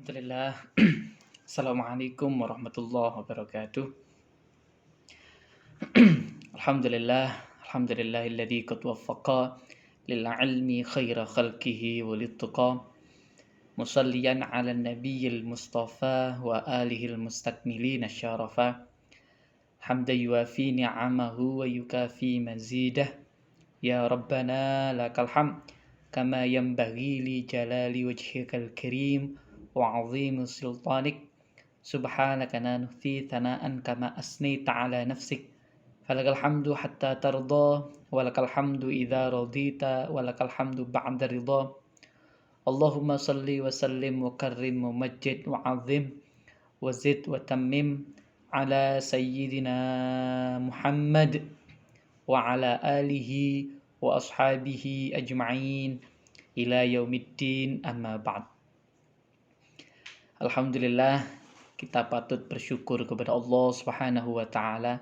Alhamdulillah. Assalamualaikum warahmatullahi wabarakatuh. Alhamdulillah. Alhamdulillahilladzi qad waffaqa lil ilmi khaira khalqihi walittiqa. Musalliyan ala nabiyil mustafa wa alihil mustakmilin syarafa. Hamdan yuafi ni'amahu wa yukafi mazidah. Ya Rabbana lakal hamd kama yanbaghi li jalali wajhikal karim wa 'azimi sultanik. Subhanaka la nuhsi thana'an kama asnita ala nafsik. Falakal hamdu hatta tarda, walakal hamdu idza radita, walakal hamdu ba'da ridha. Allahumma salli wa sallim wa karrim wa majjid wa 'azzim wa zid wa tammim ala sayyidina Muhammad wa ala alihi wa ashabihi ajma'in ila yaumiddin, amma ba'd. Alhamdulillah, kita patut bersyukur kepada Allah Subhanahu wa taala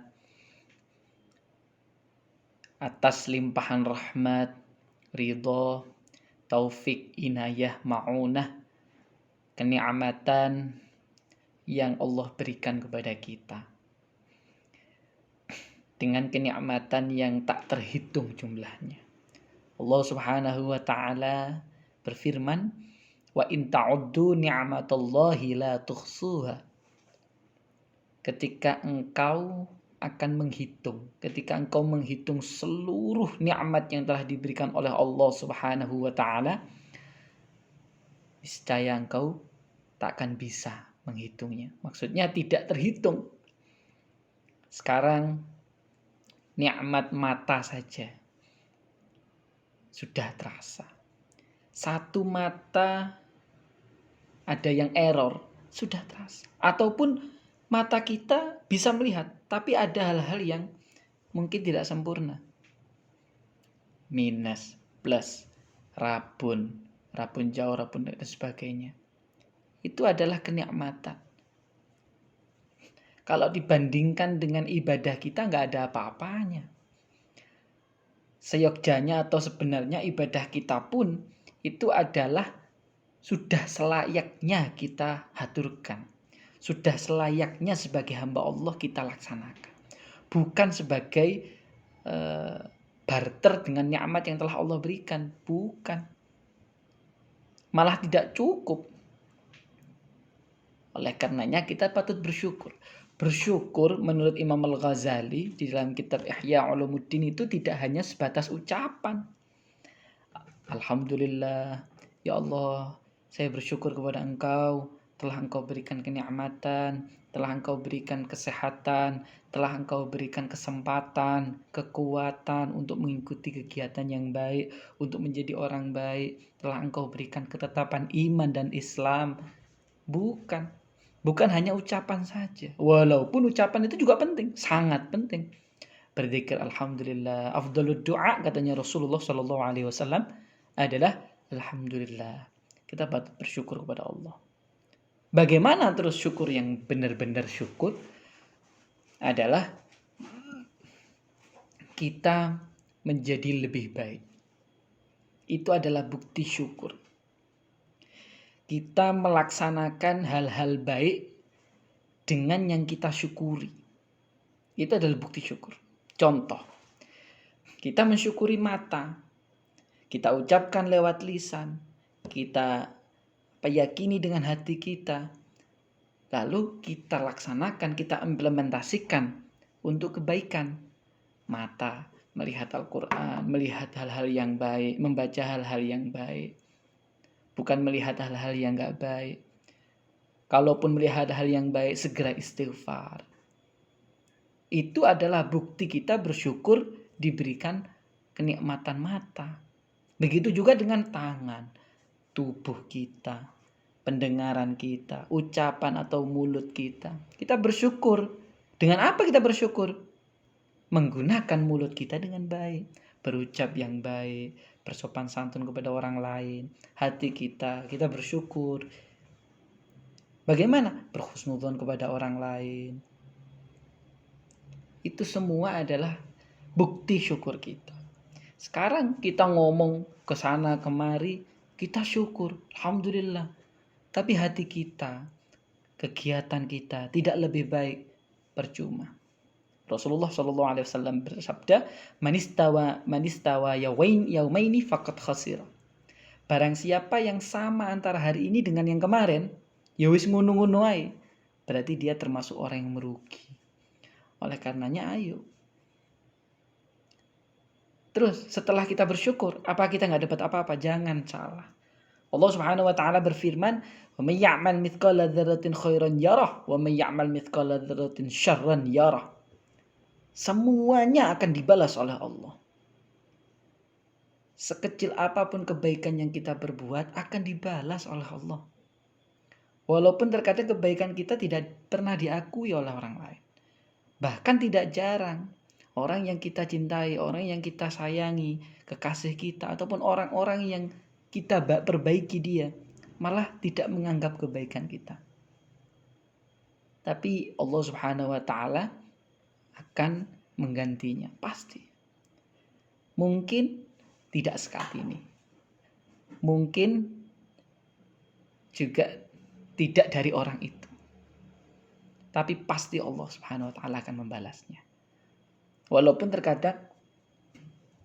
atas limpahan rahmat, ridho, taufik, inayah, ma'unah, kenikmatan yang Allah berikan kepada kita. Dengan kenikmatan yang tak terhitung jumlahnya. Allah Subhanahu wa taala berfirman, "Wa in ta'uddu ni'matallahi la tuhsuha." Ketika engkau akan menghitung, ketika engkau menghitung seluruh nikmat yang telah diberikan oleh Allah Subhanahu wa taala, niscaya engkau tak akan bisa menghitungnya. Maksudnya tidak terhitung. Sekarang nikmat mata saja sudah terasa. Satu mata ada yang error, sudah terasa. Ataupun mata kita bisa melihat, tapi ada hal-hal yang mungkin tidak sempurna. Minus, plus, rabun jauh, rabun dan sebagainya. Itu adalah kenikmatan. Kalau dibandingkan dengan ibadah kita nggak ada apa-apanya. Seyogjanya atau sebenarnya ibadah kita pun itu adalah sudah selayaknya kita haturkan. Sudah selayaknya sebagai hamba Allah kita laksanakan. Bukan sebagai barter dengan nikmat yang telah Allah berikan. Bukan. Malah tidak cukup. Oleh karenanya kita patut bersyukur. Bersyukur menurut Imam Al-Ghazali di dalam kitab Ihya Ulumuddin itu tidak hanya sebatas ucapan. Alhamdulillah, ya Allah, saya bersyukur kepada Engkau telah Engkau berikan kenikmatan, telah Engkau berikan kesehatan, telah Engkau berikan kesempatan, kekuatan untuk mengikuti kegiatan yang baik, untuk menjadi orang baik, telah Engkau berikan ketetapan iman dan Islam. Bukan hanya ucapan saja. Walaupun ucapan itu juga penting, sangat penting. Berzikir alhamdulillah, afdhalud du'a katanya Rasulullah sallallahu alaihi wasallam adalah alhamdulillah. Kita patut bersyukur kepada Allah. Bagaimana terus syukur yang benar-benar syukur? Adalah kita menjadi lebih baik. Itu adalah bukti syukur. Kita melaksanakan hal-hal baik dengan yang kita syukuri. Itu adalah bukti syukur. Contoh, kita mensyukuri mata. Kita ucapkan lewat lisan. Kita yakini dengan hati kita. Lalu kita laksanakan, kita implementasikan untuk kebaikan. Mata melihat Al-Quran, melihat hal-hal yang baik, membaca hal-hal yang baik. Bukan melihat hal-hal yang gak baik. Kalaupun melihat hal yang baik, segera istighfar. Itu adalah bukti kita bersyukur diberikan kenikmatan mata. Begitu juga dengan tangan, tubuh kita, pendengaran kita, ucapan atau mulut kita. Kita bersyukur. Dengan apa kita bersyukur? Menggunakan mulut kita dengan baik. Berucap yang baik, bersopan santun kepada orang lain. Hati kita bersyukur. Bagaimana? Berhusnudzon kepada orang lain. Itu semua adalah bukti syukur kita. Sekarang kita ngomong ke sana kemari, kita syukur. Alhamdulillah. tapi hati kita, kegiatan kita tidak lebih baik, percuma. Rasulullah Shallallahu Alaihi Wasallam bersabda, manistawa yaumaini faqad khasira. Barang siapa yang sama antara hari ini dengan yang kemarin, ya wis ngono-ngono ae, berarti dia termasuk orang yang merugi. Oleh karenanya ayo. Terus setelah kita bersyukur, apa kita nggak dapat apa-apa? Jangan salah. Allah Subhanahu wa taala berfirman, "Wa may ya'mal mithqala dzarratin khairan yarah, wa may ya'mal mithqala dzarratin syarran yarah." Semuanya akan dibalas oleh Allah. Sekecil apapun kebaikan yang kita berbuat akan dibalas oleh Allah. Walaupun terkadang kebaikan kita tidak pernah diakui oleh orang lain. Bahkan tidak jarang orang yang kita cintai, orang yang kita sayangi, kekasih kita, ataupun orang-orang yang kita perbaiki dia, malah tidak menganggap kebaikan kita. Tapi Allah Subhanahu wa taala akan menggantinya, pasti. Mungkin tidak saat ini. Mungkin juga tidak dari orang itu. Tapi pasti Allah Subhanahu wa taala akan membalasnya. Walaupun terkadang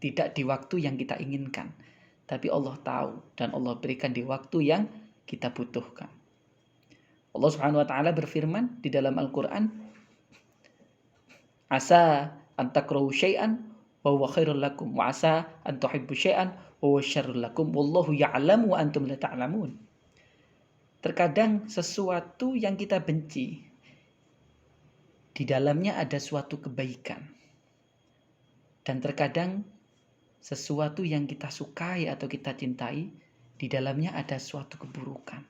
tidak di waktu yang kita inginkan, tapi Allah tahu dan Allah berikan di waktu yang kita butuhkan. Allah Subhanahu wa taala berfirman di dalam Al-Qur'an, "Asa an takrahu syai'an wa huwa khairul lakum wa asa an tuhibbu syai'an wa huwa syarrul lakum wallahu ya'lamu wa antum la ta'lamun." Terkadang sesuatu yang kita benci di dalamnya ada suatu kebaikan. Dan terkadang sesuatu yang kita sukai atau kita cintai, di dalamnya ada suatu keburukan.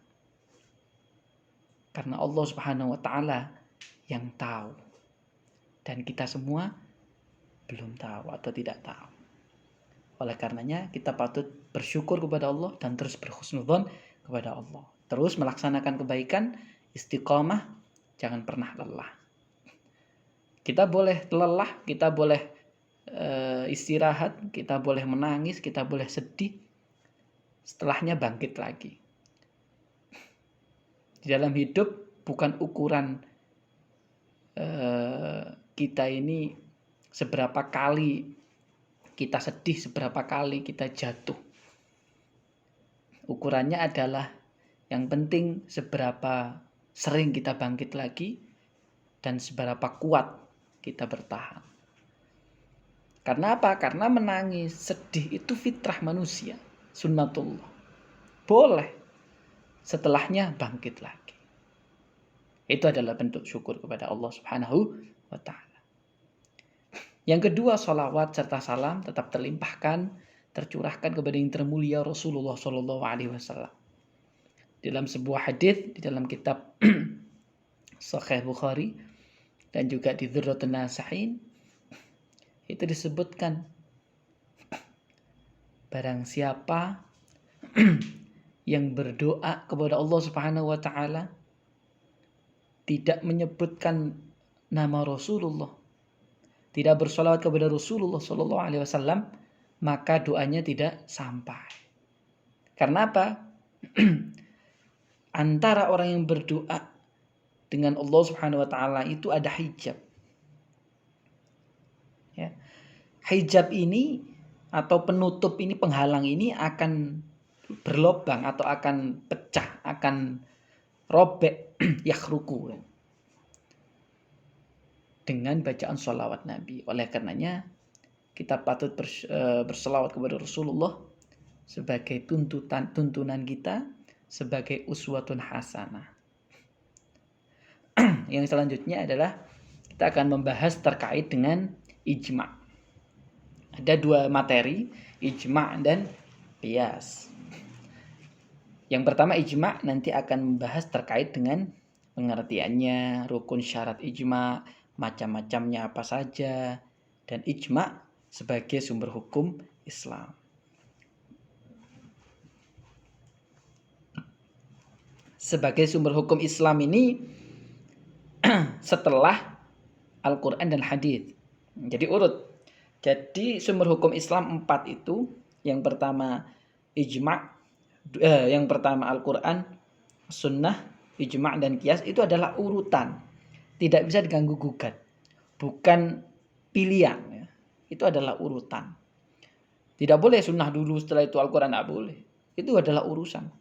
Karena Allah Subhanahu wa taala yang tahu. Dan kita semua belum tahu atau tidak tahu. Oleh karenanya kita patut bersyukur kepada Allah dan terus berhusnudzon kepada Allah. Terus melaksanakan kebaikan, istiqomah, jangan pernah lelah. Kita boleh lelah, kita boleh istirahat, kita boleh menangis, kita boleh sedih, setelahnya bangkit lagi. Di dalam hidup bukan ukuran kita ini seberapa kali kita sedih, seberapa kali kita jatuh. Ukurannya adalah yang penting seberapa sering kita bangkit lagi dan seberapa kuat kita bertahan. Karena apa? Karena menangis, sedih itu fitrah manusia, sunnatullah. Boleh. Setelahnya bangkit lagi. Itu adalah bentuk syukur kepada Allah Subhanahu wa taala. Yang kedua, sholawat serta salam tetap terlimpahkan, tercurahkan kepada yang termulia Rasulullah Shallallahu Alaihi Wasallam. Dalam sebuah hadis di dalam kitab Sahih Bukhari dan juga di Dzurratun Nasihin, itu disebutkan, barang siapa yang berdoa kepada Allah Subhanahu wa taala tidak menyebutkan nama Rasulullah, tidak bersolawat kepada Rasulullah Shallallahu Alaihi Wasallam, maka doanya tidak sampai. Karena apa? Antara orang yang berdoa dengan Allah Subhanahu wa taala itu ada hijab. Ya. Hijab ini atau penutup ini, penghalang ini akan berlobang atau akan pecah, akan robek, yakhruku, dengan bacaan sholawat Nabi. Oleh karenanya kita patut berselawat kepada Rasulullah sebagai tuntunan kita, sebagai uswatun hasanah. Yang selanjutnya adalah kita akan membahas terkait dengan ijma'. Ada dua materi, ijma' dan qiyas. Yang pertama ijma' nanti akan membahas terkait dengan pengertiannya, rukun syarat ijma', macam-macamnya apa saja, dan ijma' sebagai sumber hukum Islam. Sebagai sumber hukum Islam ini setelah Al-Quran dan Hadits. Jadi urut. Jadi sumber hukum Islam 4 itu, yang pertama ijma', yang pertama Al-Quran, sunnah, ijma' dan qiyas itu adalah urutan. Tidak bisa diganggu gugat. Bukan pilihan. Ya. Itu adalah urutan. Tidak boleh sunnah dulu setelah itu Al-Quran, tidak boleh. Itu adalah urutan.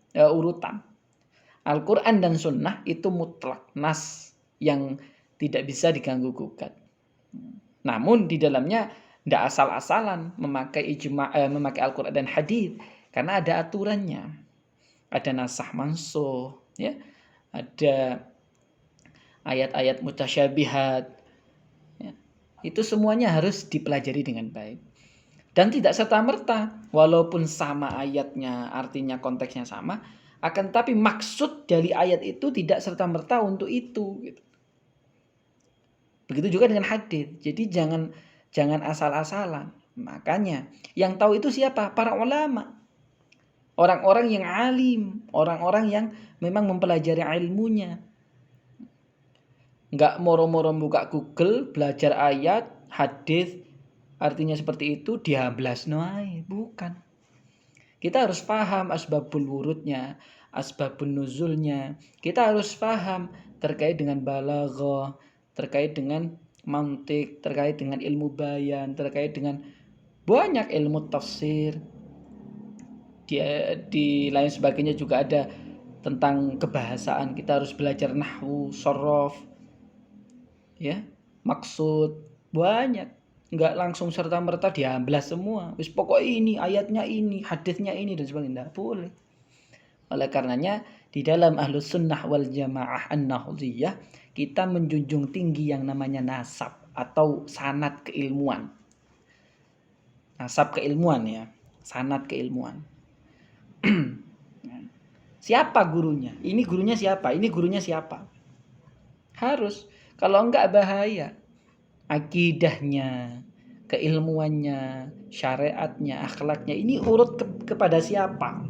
Al-Quran dan sunnah itu mutlak, nas yang tidak bisa diganggu gugat. Namun di dalamnya tidak asal-asalan memakai memakai Al-Quran dan hadis, karena ada aturannya. Ada nasakh mansukh, ya. Ada ayat-ayat mutasyabihat. Ya. Itu semuanya harus dipelajari dengan baik. Dan tidak serta-merta, walaupun sama ayatnya, artinya konteksnya sama, akan tetapi maksud dari ayat itu tidak serta-merta untuk itu. Gitu. Begitu juga dengan hadis. Jadi jangan asal-asalan. Makanya yang tahu itu siapa? Para ulama. Orang-orang yang alim, orang-orang yang memang mempelajari ilmunya. Enggak moro-moro buka Google, belajar ayat, hadis, artinya seperti itu, dihablasno ae, bukan. Kita harus paham asbabul wurudnya, asbabun nuzulnya. Kita harus paham terkait dengan balaghah, terkait dengan mantik, terkait dengan ilmu bayan, terkait dengan banyak ilmu tafsir. Di lain sebagainya juga ada tentang kebahasaan. Kita harus belajar nahwu, shorof, ya, maksud, banyak. Enggak langsung serta-merta diamblas semua. Wis pokok ini, ayatnya ini, hadisnya ini dan sebagainya. Enggak boleh. Oleh karenanya di dalam Ahlus Sunnah wal Jamaah An-Nahdliyah kita menjunjung tinggi yang namanya nasab atau sanad keilmuan. Nasab keilmuan ya, sanad keilmuan. Siapa gurunya? Ini gurunya siapa? Ini gurunya siapa? Harus. Kalau enggak bahaya. Akidahnya, keilmuannya, syariatnya, akhlaknya ini urut kepada siapa?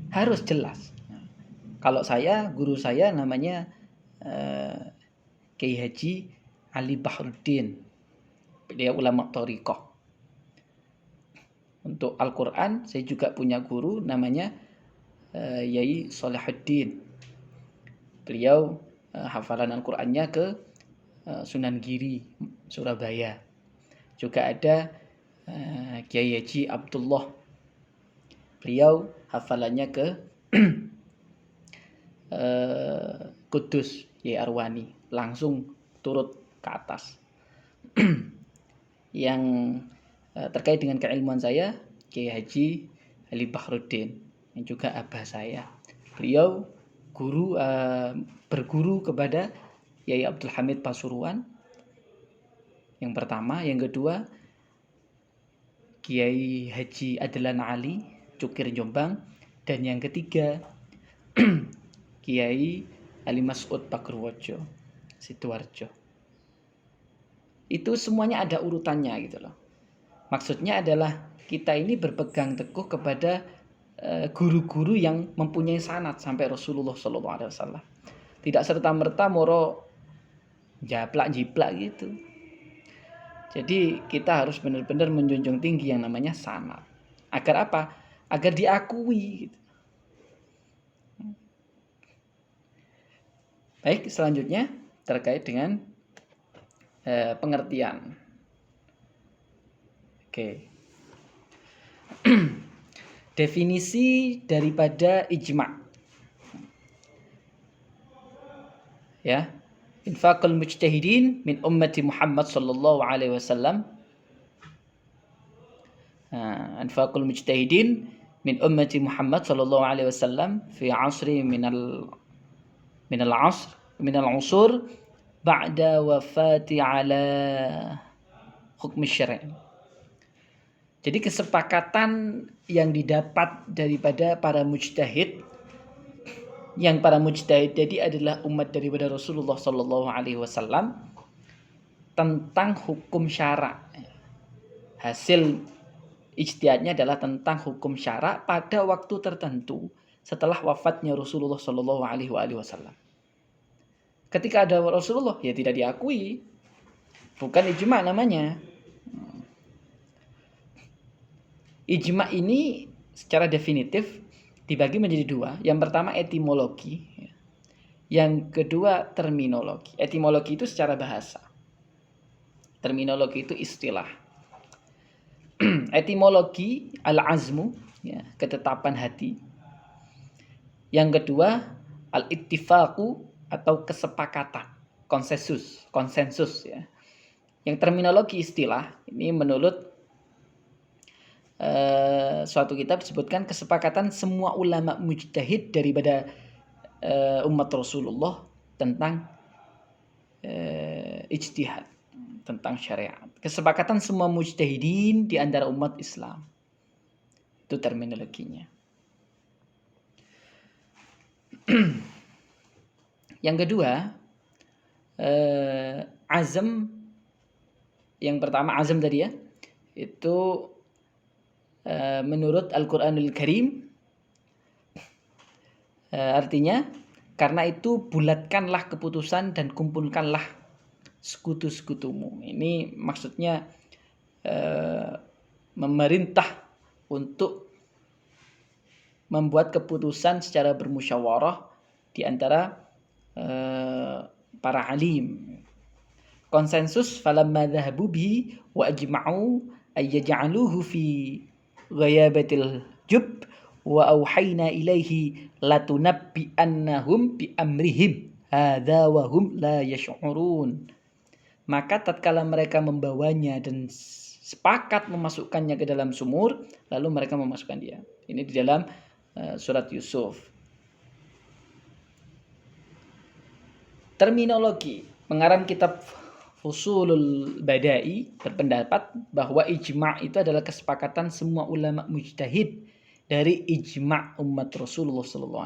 Harus jelas. Kalau saya, guru saya namanya Kiai Haji Ali Bahruddin. Dia ulama thariqah. Untuk Al-Quran saya juga punya guru namanya Yai Salahuddin. Beliau hafalan Al-Qur'annya ke Sunan Giri, Surabaya. Juga ada Kiai Haji Abdullah. Beliau hafalannya ke Kudus, Yai Arwani. Langsung turut ke atas. Yang terkait dengan keilmuan saya, Kiai Haji Ali Bahruddin, yang juga abah saya. Beliau berguru kepada Yai Abdul Hamid Pasuruan. Yang pertama, yang kedua Kiai Haji Adlan Ali Cukir Jombang, dan yang ketiga Kiai Ali Mas'ud Pakurwojo Sidoarjo. Itu semuanya ada urutannya gitu loh. Maksudnya adalah kita ini berpegang teguh kepada guru-guru yang mempunyai sanad sampai Rasulullah SAW. Tidak serta-merta moro japlak-jiplak gitu. Jadi kita harus benar-benar menjunjung tinggi yang namanya sanad. Agar apa? Agar diakui gitu. Baik, selanjutnya terkait dengan pengertian. Oke. Definisi daripada ijma'. Ya. Infaqul mujtahidin min ummati Muhammad sallallahu alaihi wasallam. Infaqul mujtahidin min ummati Muhammad sallallahu alaihi wasallam fi 'asri min al-'usur ba'da wafati ala hukm syar'i. Jadi kesepakatan yang didapat daripada para mujtahid, yang para mujtahid jadi adalah umat daripada Rasulullah sallallahu alaihi wasallam tentang hukum syara. Hasil ijtihadnya adalah tentang hukum syara pada waktu tertentu setelah wafatnya Rasulullah sallallahu alaihi wasallam. Ketika ada Rasulullah ya tidak diakui. Bukan ijma' namanya. Ijma' ini secara definitif dibagi menjadi dua. Yang pertama etimologi, yang kedua terminologi. Etimologi itu secara bahasa, terminologi itu istilah. Etimologi al-azmu, ya, ketetapan hati. Yang kedua al-ittifaqu atau kesepakatan, konsensus ya. Yang terminologi istilah ini menurut suatu kitab disebutkan kesepakatan semua ulama mujtahid daripada umat Rasulullah tentang ijtihad, tentang syariat. Kesepakatan semua mujtahidin di antara umat Islam. Itu terminologinya. Yang kedua, azam. Yang pertama azam tadi ya, itu menurut Al-Quranul Karim, artinya karena itu bulatkanlah keputusan dan kumpulkanlah sekutu-sekutumu. Ini maksudnya memerintah untuk membuat keputusan secara bermusyawarah di antara para alim. Konsensus falamma dhahabu bihi wa ajma'u ay yaj'aluhu fi ghayabatil jub wa auhayna ilaihi latunabbi'annahum bi amrihim hadza wa hum la yash'urun. Maka tatkala mereka membawanya dan sepakat memasukkannya ke dalam sumur, lalu mereka memasukkan dia. Ini di dalam surat Yusuf. Terminologi pengarang kitab Fusulul Badai berpendapat bahwa ijma' itu adalah kesepakatan semua ulama mujtahid dari ijma' umat Rasulullah SAW.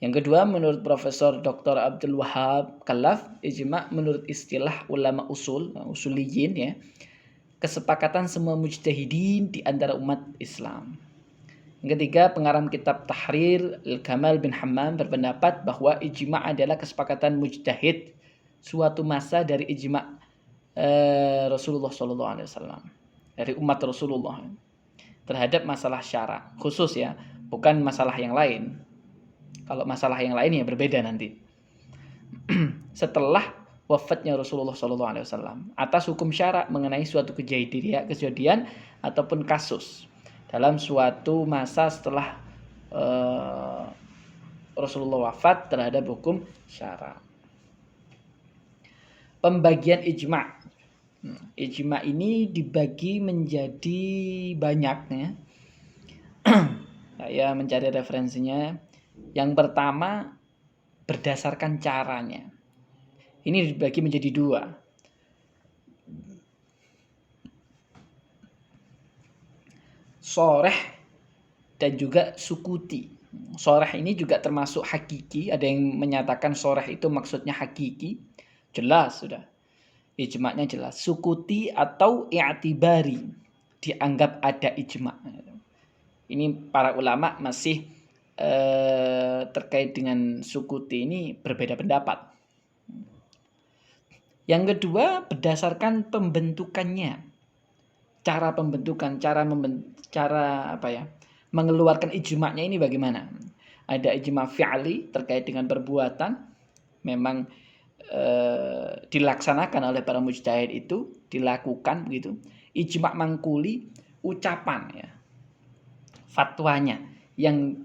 Yang kedua, menurut Profesor Dr. Abdul Wahab Khalaf, ijma' menurut istilah ulama usuliyin ya, kesepakatan semua mujtahidin di antara umat Islam. Yang ketiga, pengarang kitab Tahrir Al-Kamal bin Hammam berpendapat bahwa ijma' adalah kesepakatan mujtahid suatu masa dari ijma' Rasulullah SAW, dari umat Rasulullah terhadap masalah syara khusus ya, bukan masalah yang lain. Kalau masalah yang lain ya berbeda nanti. Setelah wafatnya Rasulullah SAW atas hukum syara mengenai suatu kejadian ataupun kasus dalam suatu masa setelah Rasulullah wafat terhadap hukum syara. Pembagian ijma'. Ijma' ini dibagi menjadi banyak ya. Saya mencari referensinya. Yang pertama berdasarkan caranya. Ini dibagi menjadi dua. Shoreh dan juga sukuti. Shoreh ini juga termasuk hakiki. Ada yang menyatakan shoreh itu maksudnya hakiki. Jelas sudah. Ijma'nya jelas. Sukuti atau i'tibari. Dianggap ada ijma'. Ini para ulama masih terkait dengan sukuti ini berbeda pendapat. Yang kedua berdasarkan pembentukannya. Cara pembentukan, cara mengeluarkan ijma'nya ini bagaimana? Ada ijma' fi'li terkait dengan perbuatan. Memang dilaksanakan oleh para mujtahid itu, dilakukan begitu. Ijma' mangkuli, ucapan ya, fatwanya yang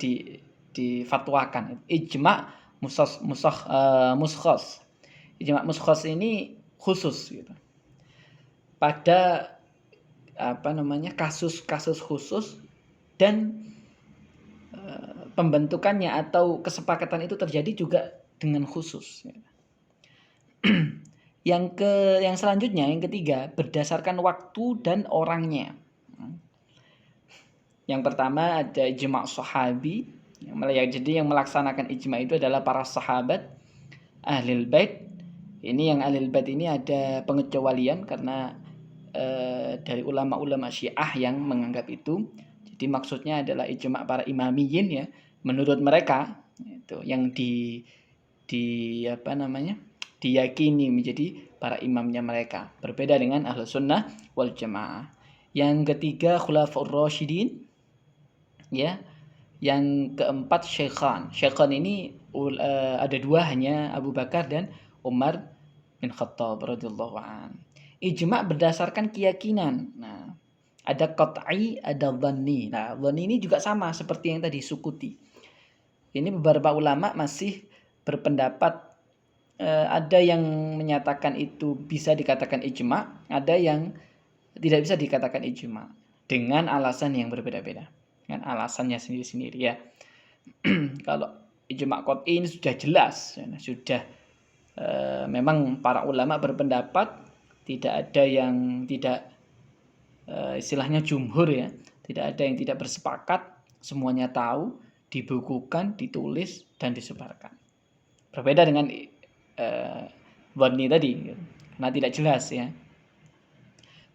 difatwakan. Ijma' muskhos. Ijma' muskhos ini khusus gitu. Pada kasus-kasus khusus dan pembentukannya atau kesepakatan itu terjadi juga dengan khusus. Yang selanjutnya, yang ketiga, berdasarkan waktu dan orangnya. Yang pertama ada ijma' sahabi. Jadi yang melaksanakan ijma' itu adalah para sahabat ahlul bait. Ini yang ahlul bait ini ada pengecualian karena dari ulama-ulama Syiah yang menganggap itu. Jadi maksudnya adalah ijma' para imamiyin ya. Menurut mereka itu yang diyakini menjadi para imamnya mereka. Berbeda dengan Ahlus Sunnah wal Jamaah. Yang ketiga khulafaur rasyidin ya. Yang keempat Syekhan. Syekhan ini ada dua, hanya Abu Bakar dan Umar bin Khattab radhiyallahu an. Ijma berdasarkan keyakinan. Nah, ada qat'i, ada dhanni. Nah, dhanni ini juga sama seperti yang tadi Sukuti. Ini beberapa ulama masih berpendapat ada yang menyatakan itu bisa dikatakan ijma, ada yang tidak bisa dikatakan ijma dengan alasan yang berbeda-beda. Dengan alasannya sendiri-sendiri ya. Kalau ijma qat'i ini sudah jelas, sudah memang para ulama berpendapat tidak ada yang tidak istilahnya jumhur ya, tidak ada yang tidak bersepakat, semuanya tahu, dibukukan, ditulis dan disebarkan. Berbeda dengan Warni tadi, karena tidak jelas ya.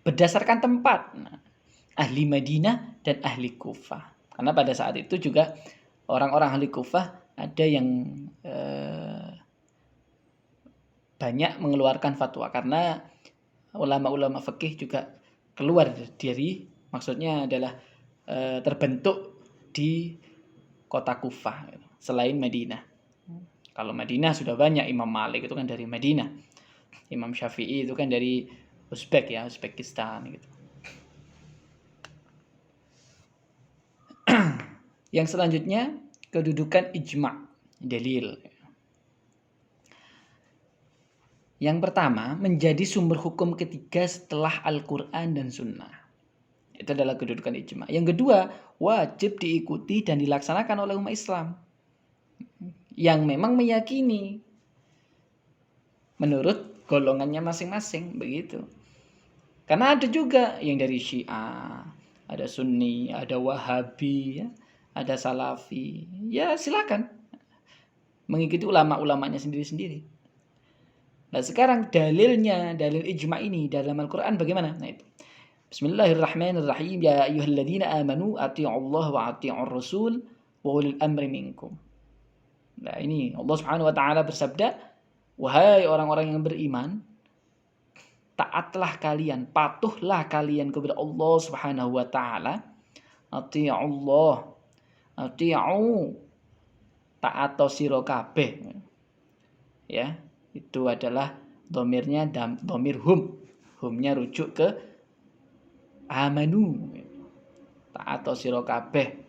Berdasarkan tempat, ahli Madinah dan ahli Kufah. Karena pada saat itu juga orang-orang ahli Kufah ada yang banyak mengeluarkan fatwa, karena ulama-ulama fikih juga keluar dari, maksudnya adalah terbentuk di kota Kufah selain Madinah. Kalau Madinah sudah banyak, Imam Malik itu kan dari Madinah, Imam Syafi'i itu kan dari Uzbek ya, Uzbekistan gitu. Yang selanjutnya kedudukan ijma, dalil. Yang pertama, menjadi sumber hukum ketiga setelah Al-Quran dan Sunnah. Itu adalah kedudukan ijma. Yang kedua, wajib diikuti dan dilaksanakan oleh umat Islam yang memang meyakini menurut golongannya masing-masing, begitu. Karena ada juga yang dari Syiah, ada Sunni, ada Wahabi, ya, ada Salafi. Ya silakan mengikuti ulama-ulamanya sendiri-sendiri. Nah sekarang dalilnya, dalil ijma ini dalam Al-Quran bagaimana? Nah itu. Bismillahirrahmanirrahim. Ya ayyuhalladzina amanu ati'ullaha wa ati'ur rasul wa ulil amri minkum. Nah ini Allah Subhanahu wa taala bersabda, wahai orang-orang yang beriman, taatlah kalian, patuhlah kalian kepada Allah Subhanahu wa taala. Ati'ullah, ati'u, taat sira kabeh. Ya, itu adalah domirnya domir hum. Humnya rujuk ke amanu. Taat sira kabeh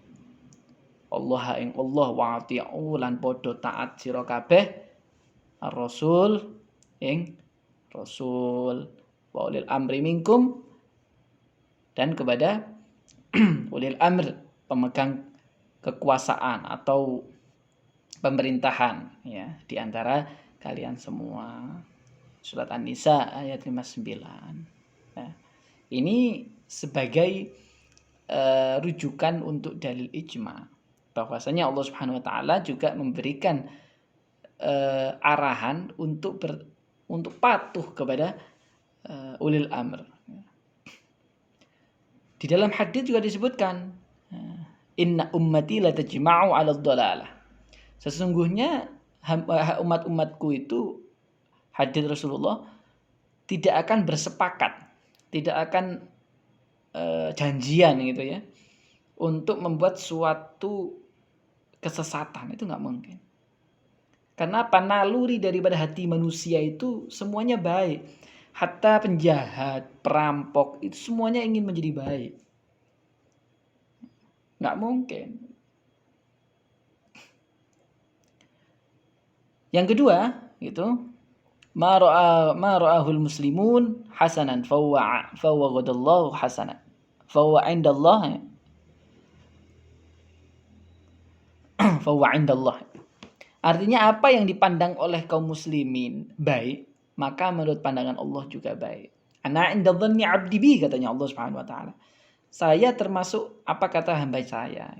Allah ing Allah, wa ati'u lan padha taat sira kabeh ar-rasul ing rasul, wa ulil amri minkum, dan kepada ulil amr, pemegang kekuasaan atau pemerintahan ya di antara kalian semua. Surat An-Nisa ayat 59. Nah, ini sebagai rujukan untuk dalil ijma, bahwasanya Allah Subhanahu wa taala juga memberikan arahan untuk patuh kepada ulil amr. Di dalam hadis juga disebutkan, inna ummati la tajma'u 'ala dhalalah. Sesungguhnya umat-umatku itu, hadis Rasulullah, tidak akan bersepakat, tidak akan janjian gitu ya, untuk membuat suatu kesesatan. Itu nggak mungkin. Karena apa? Naluri daripada hati manusia itu semuanya baik. Hatta penjahat, perampok, itu semuanya ingin menjadi baik. Nggak mungkin. Yang kedua, itu ma ra'ahul muslimun hasanan fawwa ghadallahu hasanan. Fawwa indallah. Fawwa indallah. Artinya apa yang dipandang oleh kaum muslimin baik, maka menurut pandangan Allah juga baik. Ana inda dhanni 'abdi bi, katanya Allah Subhanahu wa taala. Saya termasuk apa kata hamba saya.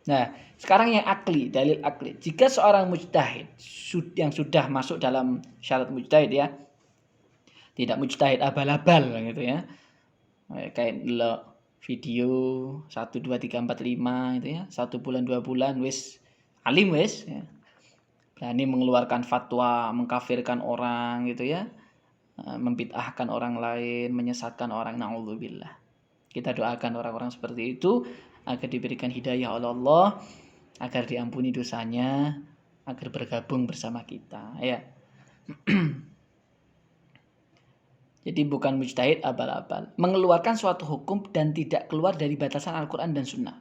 Nah, sekarang yang akli, dalil akli. Jika seorang mujtahid yang sudah masuk dalam syarat mujtahid ya, tidak mujtahid abal-abal gitu ya, kayak video 1, 2, 3, 4, 5 itu ya, 1 bulan 2 bulan wis alim wis ya. Berani mengeluarkan fatwa mengkafirkan orang gitu ya, membid'ahkan orang lain, menyesatkan orang, na'udzubillah. Kita doakan orang-orang seperti itu agar diberikan hidayah oleh Allah, agar diampuni dosanya, agar bergabung bersama kita, ya. Jadi bukan mujtahid abal-abal, mengeluarkan suatu hukum dan tidak keluar dari batasan Al-Quran dan Sunnah.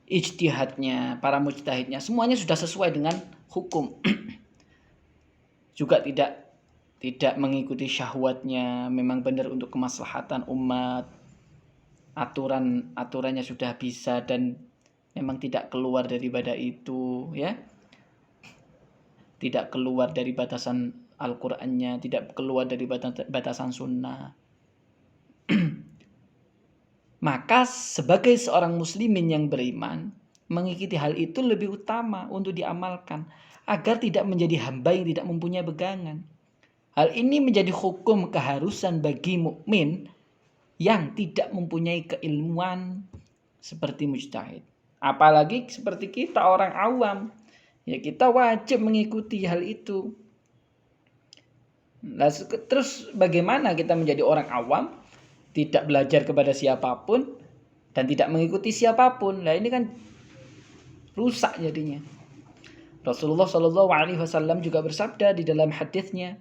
Ijtihadnya, para mujtahidnya, semuanya sudah sesuai dengan hukum. Juga tidak mengikuti syahwatnya, memang benar untuk kemaslahatan umat. Aturannya sudah bisa dan memang tidak keluar daripada itu, ya. Tidak keluar dari batasan Al-Qur'annya, tidak keluar dari batasan sunnah. Maka sebagai seorang muslimin yang beriman, mengikuti hal itu lebih utama untuk diamalkan agar tidak menjadi hamba yang tidak mempunyai pegangan. Hal ini menjadi hukum keharusan bagi mukmin yang tidak mempunyai keilmuan seperti mujtahid. Apalagi seperti kita orang awam, ya kita wajib mengikuti hal itu. Nah, terus bagaimana kita menjadi orang awam, tidak belajar kepada siapapun dan tidak mengikuti siapapun? Nah, ini kan rusak jadinya. Rasulullah Shallallahu Alaihi Wasallam juga bersabda di dalam hadisnya,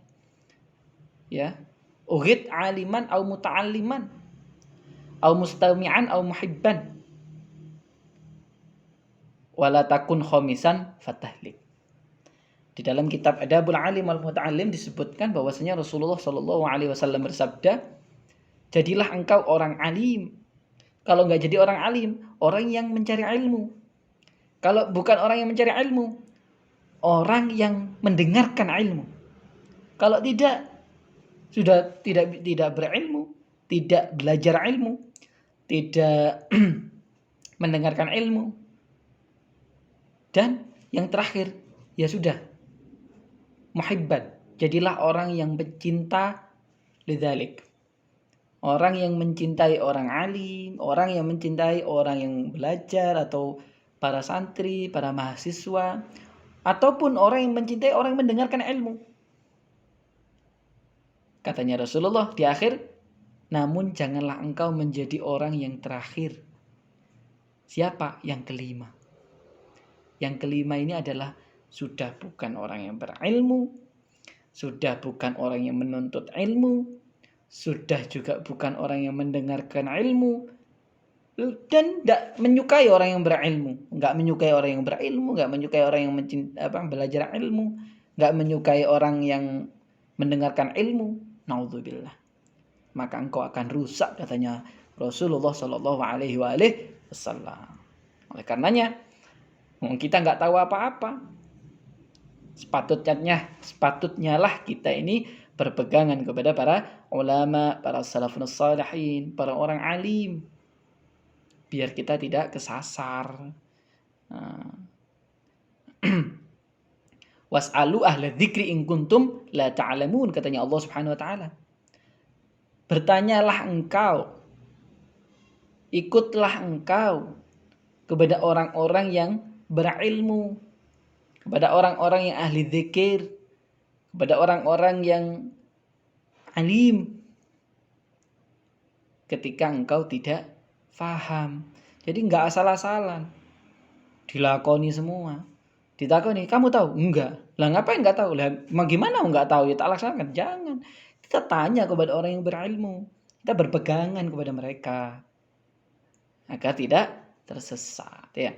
ya, uhid aliman au muta'alliman au mustami'an au muhibban wala takun khamisan fatahlik. Di dalam kitab Adabul Alim wal Muta'allim disebutkan bahwasanya Rasulullah Shallallahu Alaihi Wasallam bersabda, jadilah engkau orang alim. Kalau nggak jadi orang alim, orang yang mencari ilmu. Kalau bukan orang yang mencari ilmu, orang yang mendengarkan ilmu. Kalau tidak, sudah tidak berilmu, tidak belajar ilmu, tidak mendengarkan ilmu. Dan yang terakhir, ya sudah, muhibban, jadilah orang yang pencinta lidzalik. Orang yang mencintai orang alim, orang yang mencintai orang yang belajar atau para santri, para mahasiswa, ataupun orang yang mencintai orang yang mendengarkan ilmu. Katanya Rasulullah di akhir, namun janganlah engkau menjadi orang yang terakhir. Siapa? Yang kelima. Yang kelima ini adalah sudah bukan orang yang berilmu, sudah bukan orang yang menuntut ilmu, sudah juga bukan orang yang mendengarkan ilmu, dan tidak menyukai orang yang berilmu, nggak menyukai orang yang berilmu, nggak menyukai orang yang belajar ilmu, nggak menyukai orang yang mendengarkan ilmu. Naudzubillah. Maka engkau akan rusak, katanya Rasulullah Shallallahu Alaihi Wasallam. Oleh karenanya, kita nggak tahu apa-apa, sepatutnya lah kita ini berpegangan kepada para ulama, para salafun salihin, para orang alim, biar kita tidak kesasar. Was'alu ahla dzikri in kuntum la ta'lamun, katanya Allah Subhanahu wa taala. Bertanyalah engkau, ikutlah engkau kepada orang-orang yang berilmu, kepada orang-orang yang ahli zikir, kepada orang-orang yang alim, ketika engkau tidak faham. Jadi enggak asal-asalan dilakoni semua. Ditakoni, kamu tahu? Enggak. Lah ngapain enggak tahu? Lah gimana enggak tahu? Ya tak laksanakan. Jangan. Kita tanya kepada orang yang berilmu. Kita berpegangan kepada mereka agar tidak tersesat, ya.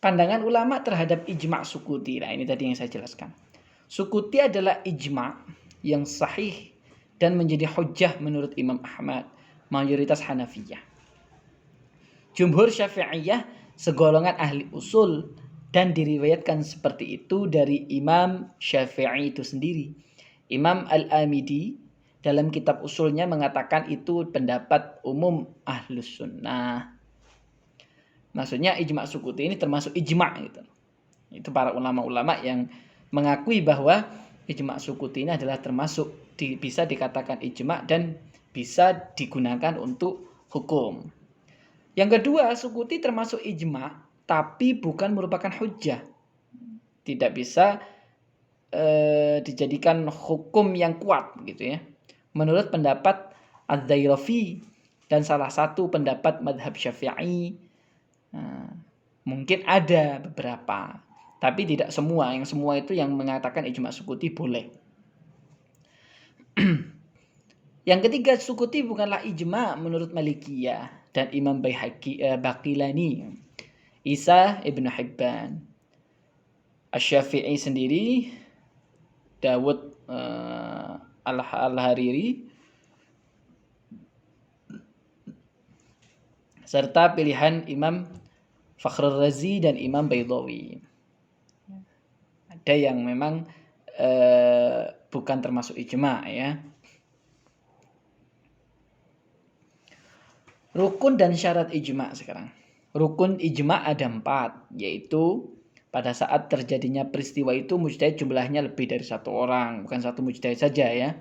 Pandangan ulama terhadap ijma' Sukuti. Nah, ini tadi yang saya jelaskan. Sukuti adalah ijma' yang sahih dan menjadi hujjah menurut Imam Ahmad, mayoritas Hanafiyah. Jumhur Syafi'iyah, segolongan ahli usul, dan diriwayatkan seperti itu dari Imam Syafi'i itu sendiri. Imam Al-Amidi dalam kitab usulnya mengatakan itu pendapat umum ahlus sunnah. Maksudnya ijma' Sukuti ini termasuk ijma' gitu. Itu para ulama-ulama yang mengakui bahwa ijma' Sukuti ini adalah termasuk bisa dikatakan ijma' dan bisa digunakan untuk hukum. Yang kedua, Sukuti termasuk ijma' tapi bukan merupakan hujjah. Tidak bisa dijadikan hukum yang kuat gitu ya. Menurut pendapat Az-Zairafi dan salah satu pendapat madhab Syafi'i, mungkin ada beberapa, tapi tidak semua. Yang semua itu yang mengatakan ijma sukuti boleh. Yang ketiga, sukuti bukanlah ijma menurut Malikiyah dan Imam Baqilani, Isa Ibnu Hibban, Asy-Syafi'i sendiri, Dawud Al-Hariri, serta pilihan Imam Fakhrul Razi dan Imam Baydawi. Ada yang memang bukan termasuk ijma ya. Rukun dan syarat ijma sekarang. Rukun ijma ada 4, yaitu pada saat terjadinya peristiwa itu mujtahid jumlahnya lebih dari 1 orang, bukan 1 mujtahid saja ya.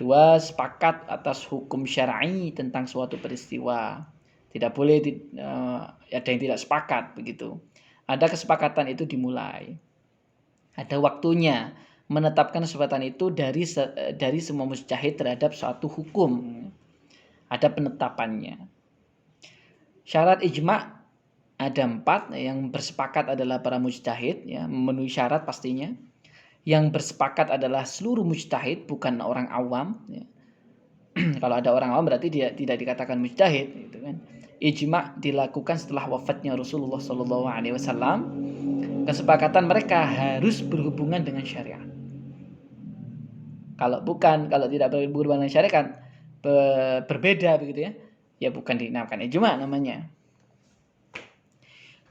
2, sepakat atas hukum syar'i tentang suatu peristiwa. Tidak boleh ada yang tidak sepakat begitu. Ada kesepakatan itu dimulai. Ada waktunya menetapkan kesepakatan itu dari semua mujtahid terhadap suatu hukum. Ada penetapannya. Syarat ijma ada 4, yang bersepakat adalah para mujtahid ya, memenuhi syarat pastinya. Yang bersepakat adalah seluruh mujtahid, bukan orang awam ya. Kalau ada orang awam berarti dia tidak dikatakan mujtahid gitu kan. Ijma dilakukan setelah wafatnya Rasulullah SAW. Kesepakatan mereka harus berhubungan dengan syariat. Kalau tidak berhubungan dengan syariat, berbeda begitu ya. Ya bukan dinamakan ijma namanya.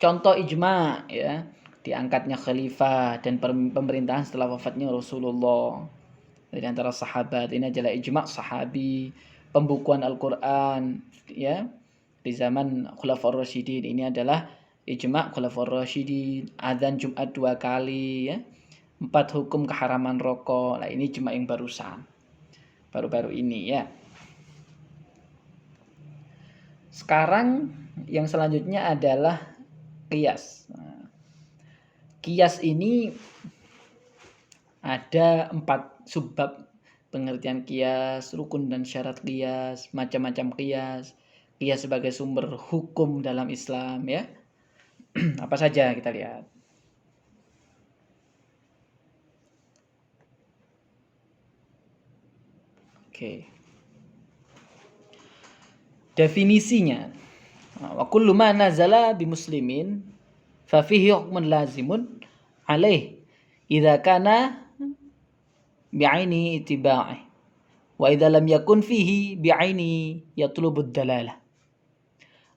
Contoh ijma ya, diangkatnya khalifah dan pemerintahan setelah wafatnya Rasulullah dari antara sahabat, ini adalah ijma sahabi. Pembukuan Al-Qur'an ya di zaman Khulafaur Rasyidin, ini adalah ijma Khulafaur Rasyidin. Adzan Jumat 2 kali ya. 4 hukum keharaman rokok. Nah, ini ijma yang baru-baru ini ya. Sekarang yang selanjutnya adalah qiyas. Qiyas ini ada 4 subbab pengertian qiyas, rukun dan syarat qiyas, macam-macam qiyas. Qiyas sebagai sumber hukum dalam Islam ya. Apa saja kita lihat. Oke. Definisinya, wa kullu ma nazala bi muslimin fa fihi hukmun lazimun alaih idza kana bi'aini ittiba'i wa idza lam yakun fihi bi'aini yatlubu ad-dalalah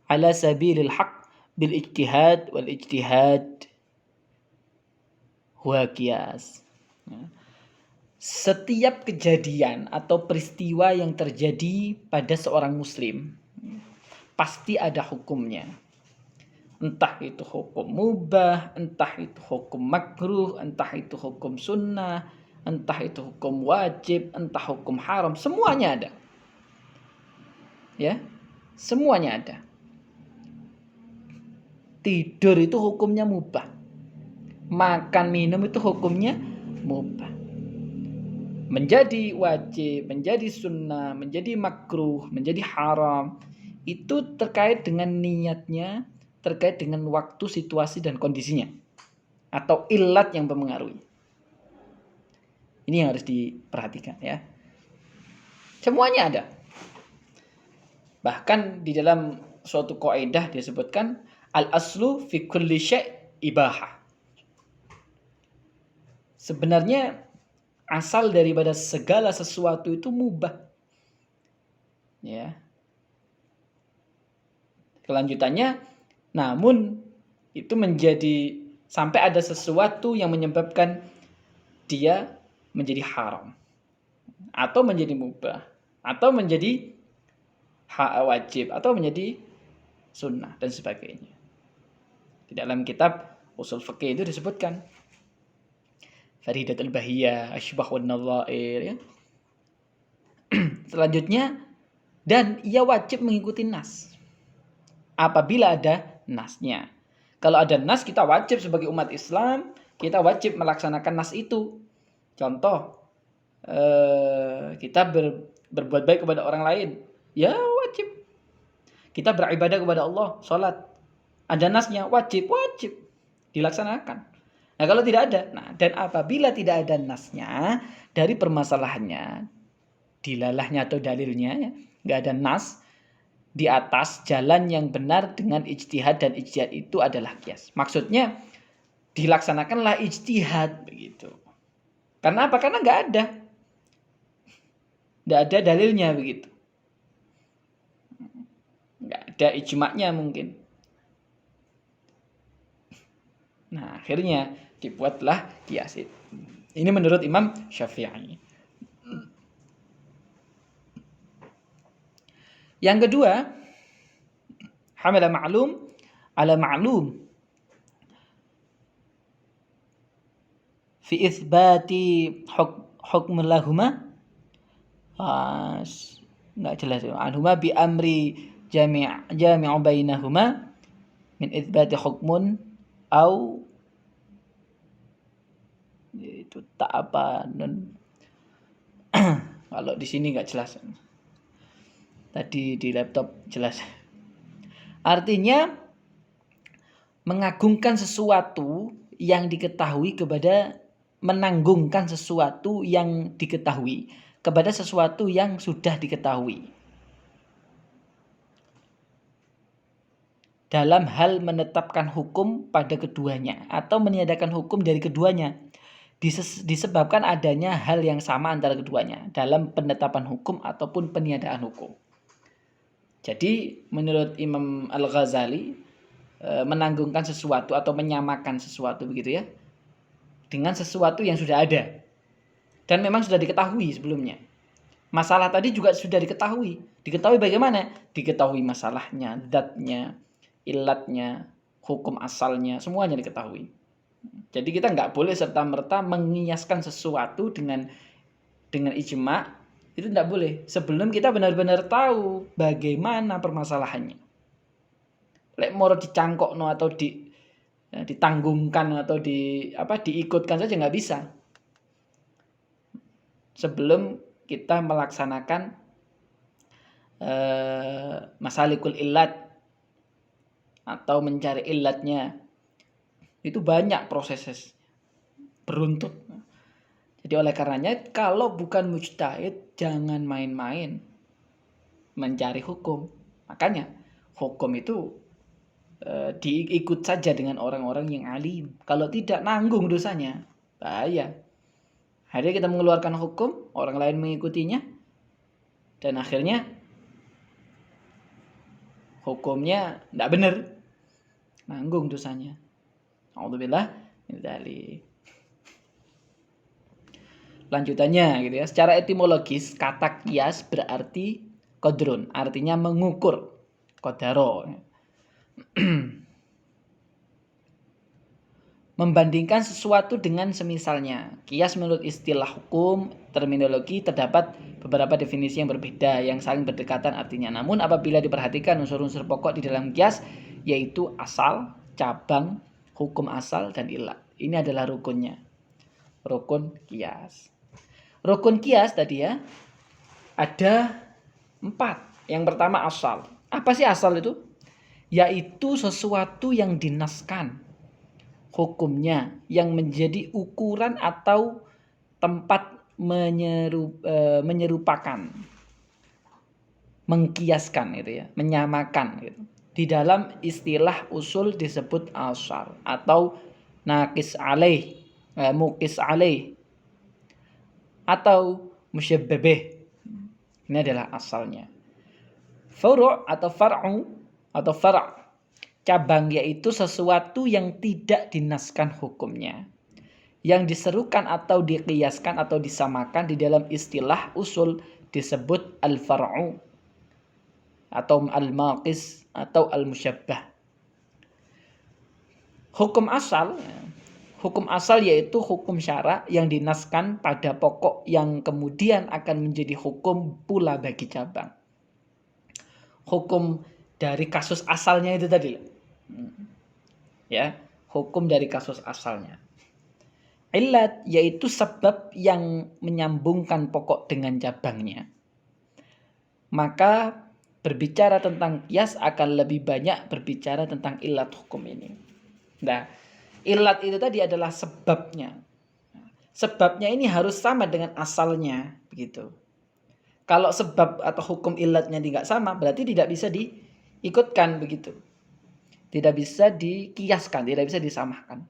ala sabilil haqq bil ijtihad wal ijtihad huwa qiyas. Setiap kejadian atau peristiwa yang terjadi pada seorang muslim pasti ada hukumnya. Entah itu hukum mubah, entah itu hukum makruh, entah itu hukum sunnah, entah itu hukum wajib, entah hukum haram, semuanya ada. Ya, semuanya ada. Tidur itu hukumnya mubah. Makan minum itu hukumnya mubah. Menjadi wajib, menjadi sunnah, menjadi makruh, menjadi haram, itu terkait dengan niatnya, terkait dengan waktu, situasi, dan kondisinya. Atau ilat yang mempengaruhi. Ini yang harus diperhatikan ya. Semuanya ada. Bahkan di dalam suatu kaidah disebutkan al-aslu fi kulli syai' ibahah. Sebenarnya asal daripada segala sesuatu itu mubah. Ya. Kelanjutannya, namun itu menjadi sampai ada sesuatu yang menyebabkan dia menjadi haram atau menjadi mubah atau menjadi wajib atau menjadi sunnah dan sebagainya. Di dalam kitab usul fikih itu disebutkan Faridatul Bahiyah, Asybah wan Nadhair ya. Selanjutnya, dan ia wajib mengikuti nas apabila ada nasnya. Kalau ada nas, kita wajib sebagai umat Islam, kita wajib melaksanakan nas itu. Contoh, kita berbuat baik kepada orang lain, ya wajib. Kita beribadah kepada Allah, sholat, ada nasnya, wajib dilaksanakan. Nah kalau tidak ada, dan apabila tidak ada nasnya dari permasalahannya, dilalahnya atau dalilnya, ya, nggak ada nas di atas jalan yang benar dengan ijtihad, dan ijtihad itu adalah qiyas. Maksudnya dilaksanakanlah ijtihad begitu. Karena apa? Karena nggak ada dalilnya begitu. Nggak ada ijma'nya mungkin. Nah akhirnya dibuatlah qiyas. Ini menurut Imam Syafi'i. Yang kedua, hamala ma'lum ala ma'lum fi itsbati hukm lahuma, nggak jelas ya. Anhuma bi amri jami'u bainahuma min itsbati hukmun au itu tak apa kalau di sini nggak jelas. Tadi di laptop jelas. Artinya mengagungkan sesuatu yang diketahui kepada menanggungkan sesuatu yang diketahui kepada sesuatu yang sudah diketahui. Dalam hal menetapkan hukum pada keduanya atau meniadakan hukum dari keduanya, disebabkan adanya hal yang sama antara keduanya dalam penetapan hukum ataupun peniadaan hukum. Jadi menurut Imam Al-Ghazali, menanggungkan sesuatu atau menyamakan sesuatu begitu ya dengan sesuatu yang sudah ada dan memang sudah diketahui sebelumnya. Masalah tadi juga sudah diketahui. Diketahui bagaimana? Diketahui masalahnya, zatnya, ilatnya, hukum asalnya, semuanya diketahui. Jadi kita nggak boleh serta-merta mengiaskan sesuatu dengan ijma', itu tidak boleh sebelum kita benar-benar tahu bagaimana permasalahannya. Lek moro dicangkokno atau ditanggungkan atau diikutkan saja nggak bisa. Sebelum kita melaksanakan masalikul illat atau mencari illatnya, itu banyak proses beruntut. Jadi oleh karenanya kalau bukan mujtahid jangan main-main mencari hukum. Makanya hukum itu diikut saja dengan orang-orang yang alim. Kalau tidak nanggung dosanya, bahaya. Akhirnya kita mengeluarkan hukum, orang lain mengikutinya, dan akhirnya hukumnya tidak benar, nanggung dosanya. Alhamdulillah. Lanjutannya gitu ya. Secara etimologis kata qiyas berarti qadrun, artinya mengukur. Qadaro. Membandingkan sesuatu dengan semisalnya. Qiyas menurut istilah hukum, terminologi terdapat beberapa definisi yang berbeda yang saling berdekatan artinya. Namun apabila diperhatikan unsur-unsur pokok di dalam qiyas yaitu asal, cabang, hukum asal dan ilat. Ini adalah rukunnya. Rukun qiyas. Rukun qiyas tadi ya ada 4. Yang pertama asal. Apa sih asal itu? Yaitu sesuatu yang dinaskan hukumnya yang menjadi ukuran atau tempat menyerupakan, mengkiaskan gitu ya, menyamakan gitu. Di dalam istilah usul disebut asal atau naqis alaih, muqis alaih atau musyabbabih. Ini adalah asalnya. Furu' atau far'u atau far' cabang yaitu sesuatu yang tidak dinaskan hukumnya, yang diserukan atau diqiyaskan atau disamakan di dalam istilah usul disebut al-far'u atau al-maqis atau al-musyabbah. Hukum asal yaitu hukum syara yang dinaskan pada pokok yang kemudian akan menjadi hukum pula bagi cabang. Hukum dari kasus asalnya itu tadi. Ya, hukum dari kasus asalnya. Illat yaitu sebab yang menyambungkan pokok dengan cabangnya. Maka berbicara tentang kias akan lebih banyak berbicara tentang illat hukum ini. Nah, illat itu tadi adalah sebabnya. Sebabnya ini harus sama dengan asalnya, begitu. Kalau sebab atau hukum illatnya tidak sama, berarti tidak bisa diikutkan, begitu. Tidak bisa dikiaskan, tidak bisa disamakan.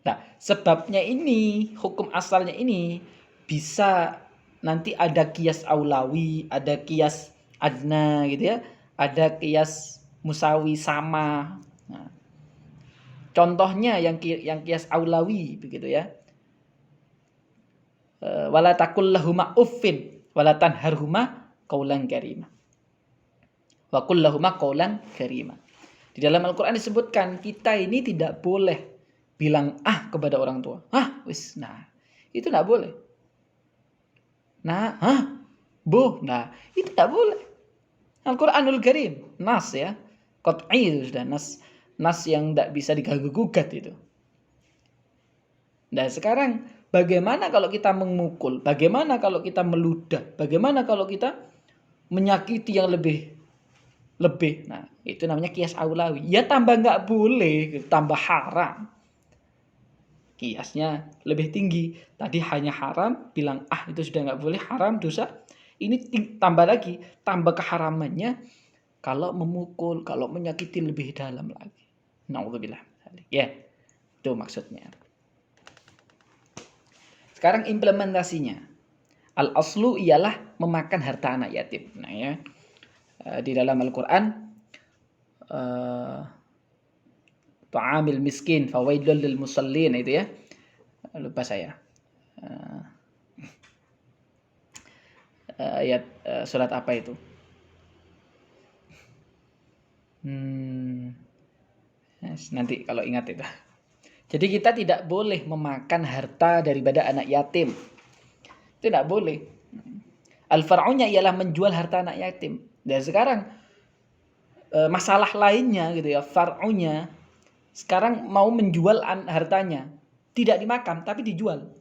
Nah, sebabnya ini, hukum asalnya ini bisa nanti ada kias aulawi, ada kias adna gitu ya, ada kias musawi sama. Nah, contohnya yang kias aulawi begitu ya. Wala takul lahuma uffin wala tanharhuma qaulan karima. Wa qul lahuma qaulan karima. Di dalam Al-Qur'an disebutkan kita ini tidak boleh bilang kepada orang tua. Wis. Nah, itu tidak boleh. Nah, bu. Nah, itu tidak boleh. Al-Qur'anul Karim, nas ya. Qat'i itu sudah nas yang tidak bisa diganggu gugat itu. Nah, sekarang bagaimana kalau kita memukul? Bagaimana kalau kita meludah? Bagaimana kalau kita menyakiti yang lebih? Nah, itu namanya kias aulawi. Ya tambah nggak boleh, tambah haram. Kiasnya lebih tinggi. Tadi hanya haram, bilang itu sudah nggak boleh, haram, dosa. Ini tambah lagi, tambah keharamannya kalau memukul, kalau menyakiti lebih dalam lagi. Na'udzubillah. Ya, itu maksudnya. Sekarang implementasinya. Al-aslu ialah memakan harta anak yatim. Nah ya, di dalam Al-Quran, ta'amil miskin fawaidul lil musallin, itu ya. Lupa saya. Ayat surat apa itu? Nanti kalau ingat itu. Jadi kita tidak boleh memakan harta daripada anak yatim. Itu tidak boleh. Al-far'unya ialah menjual harta anak yatim. Dan sekarang masalah lainnya gitu ya, far'unya sekarang mau menjual hartanya. Tidak dimakan tapi dijual.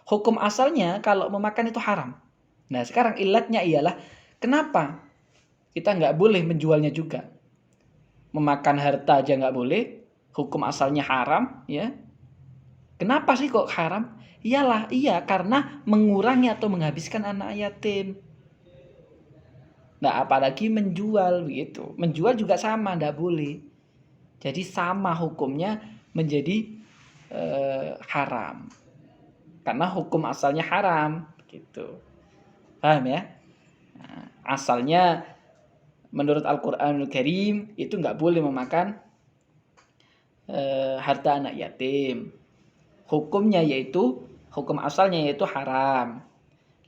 Hukum asalnya kalau memakan itu haram. Nah, sekarang ilatnya ialah kenapa kita nggak boleh menjualnya juga. Memakan harta aja nggak boleh. Hukum asalnya haram, ya. Kenapa sih kok haram? Iya karena mengurangi atau menghabiskan anak yatim. Nah, apalagi menjual begitu. Menjual juga sama, nggak boleh. Jadi sama hukumnya menjadi haram. Karena hukum asalnya haram, gitu. Paham ya? Nah, asalnya menurut Al-Qur'anul Karim itu nggak boleh memakan harta anak yatim. Hukumnya yaitu, hukum asalnya yaitu haram.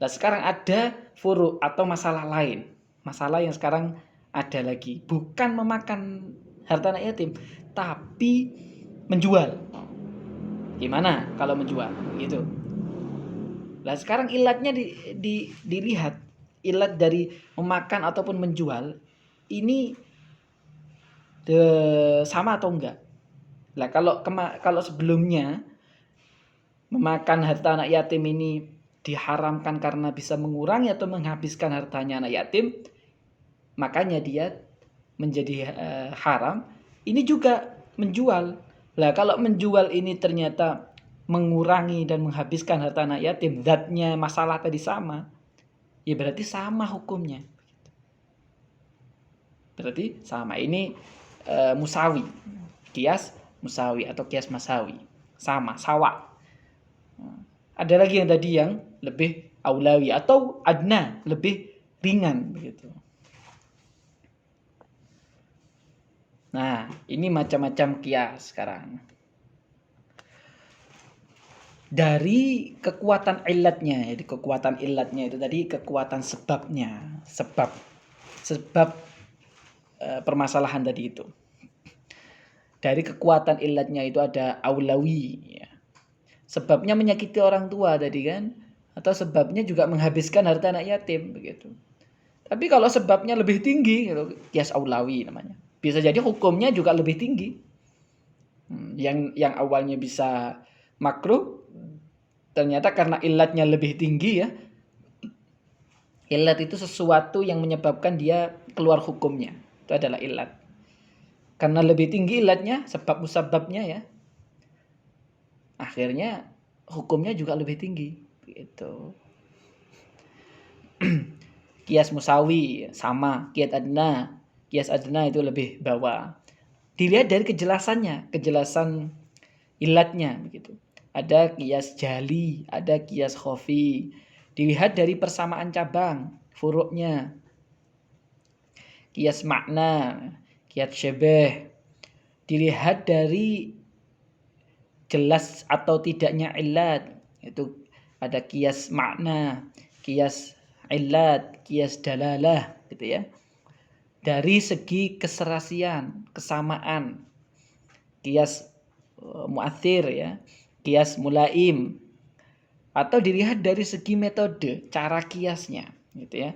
Nah, sekarang ada furu atau masalah lain. Masalah yang sekarang ada lagi. Bukan memakan harta anak yatim, tapi menjual. Gimana kalau menjual? Gitu. Nah, sekarang ilatnya dilihat. Ilat dari memakan ataupun menjual ini sama atau enggak? Nah, kalau sebelumnya memakan harta anak yatim ini diharamkan karena bisa mengurangi atau menghabiskan hartanya anak yatim, makanya dia menjadi haram. Ini juga menjual. Lah, kalau menjual ini ternyata mengurangi dan menghabiskan harta anak yatim, zatnya masalah tadi sama, ya berarti sama hukumnya. Berarti sama. Ini musawi, kias musawi atau kias masawi, sama, sawa. Ada lagi yang tadi yang lebih aulawi atau adna, lebih ringan begitu. Nah, ini macam-macam kias sekarang. Dari kekuatan ilatnya, jadi kekuatan ilatnya itu tadi kekuatan sebabnya, sebab permasalahan tadi itu. Dari kekuatan ilatnya itu ada aulawi, ya. Sebabnya menyakiti orang tua tadi kan, atau sebabnya juga menghabiskan harta anak yatim begitu. Tapi kalau sebabnya lebih tinggi, gitu, kias aulawi namanya. Bisa jadi hukumnya juga lebih tinggi. Yang awalnya bisa makruh, ternyata karena ilatnya lebih tinggi ya. Ilat itu sesuatu yang menyebabkan dia keluar hukumnya. Itu adalah ilat. Karena lebih tinggi ilatnya, sebab musababnya ya. Akhirnya hukumnya juga lebih tinggi. Gitu. Kias musawi sama, kias adna itu lebih bawah. Dilihat dari kejelasan ilatnya begitu. Ada kias jali, ada kias khofi. Dilihat dari persamaan cabang, furuknya. Kias makna, kias syebeh. Dilihat dari jelas atau tidaknya ilat. Itu ada kias makna, kias ilat, kias dalalah gitu ya. Dari segi keserasian, kesamaan. Kias muathir ya, kias mulaim, atau dilihat dari segi metode, cara kiasnya gitu ya.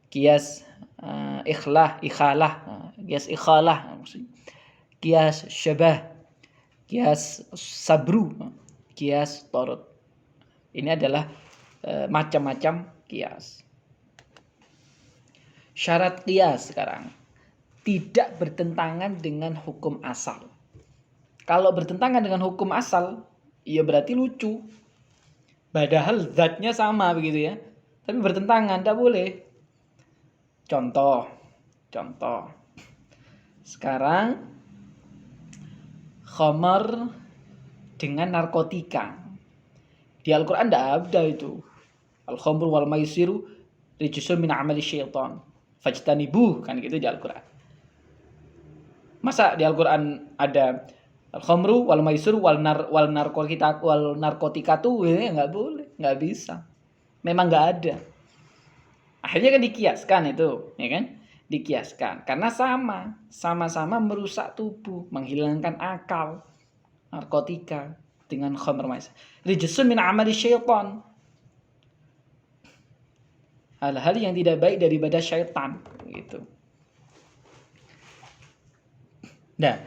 Kias kias ikhalah, kias syabah, kias sabru, kias torut. Ini adalah macam-macam kias. Syarat kias sekarang tidak bertentangan dengan hukum asal. Kalau bertentangan dengan hukum asal, ya berarti lucu. Padahal zatnya sama begitu ya. Tapi bertentangan, tidak boleh. Contoh. Sekarang khamar dengan narkotika. Di Al-Quran tidak ada itu. Al-khamru wal maisiru rijsun min amali syaitan. Fajtanibuh, kan gitu di Al-Quran. Masa di Al-Quran ada al-khamru wal maisir wal narkotika tuh ya nggak boleh, nggak bisa. Memang nggak ada. Akhirnya kan dikiaskan itu, ya kan? Dikiaskan karena sama-sama merusak tubuh, menghilangkan akal. Narkotika dengan khamr maisir. Rijsun min amali syaitan. Hal-hal yang tidak baik daripada syaitan gitu. Nah,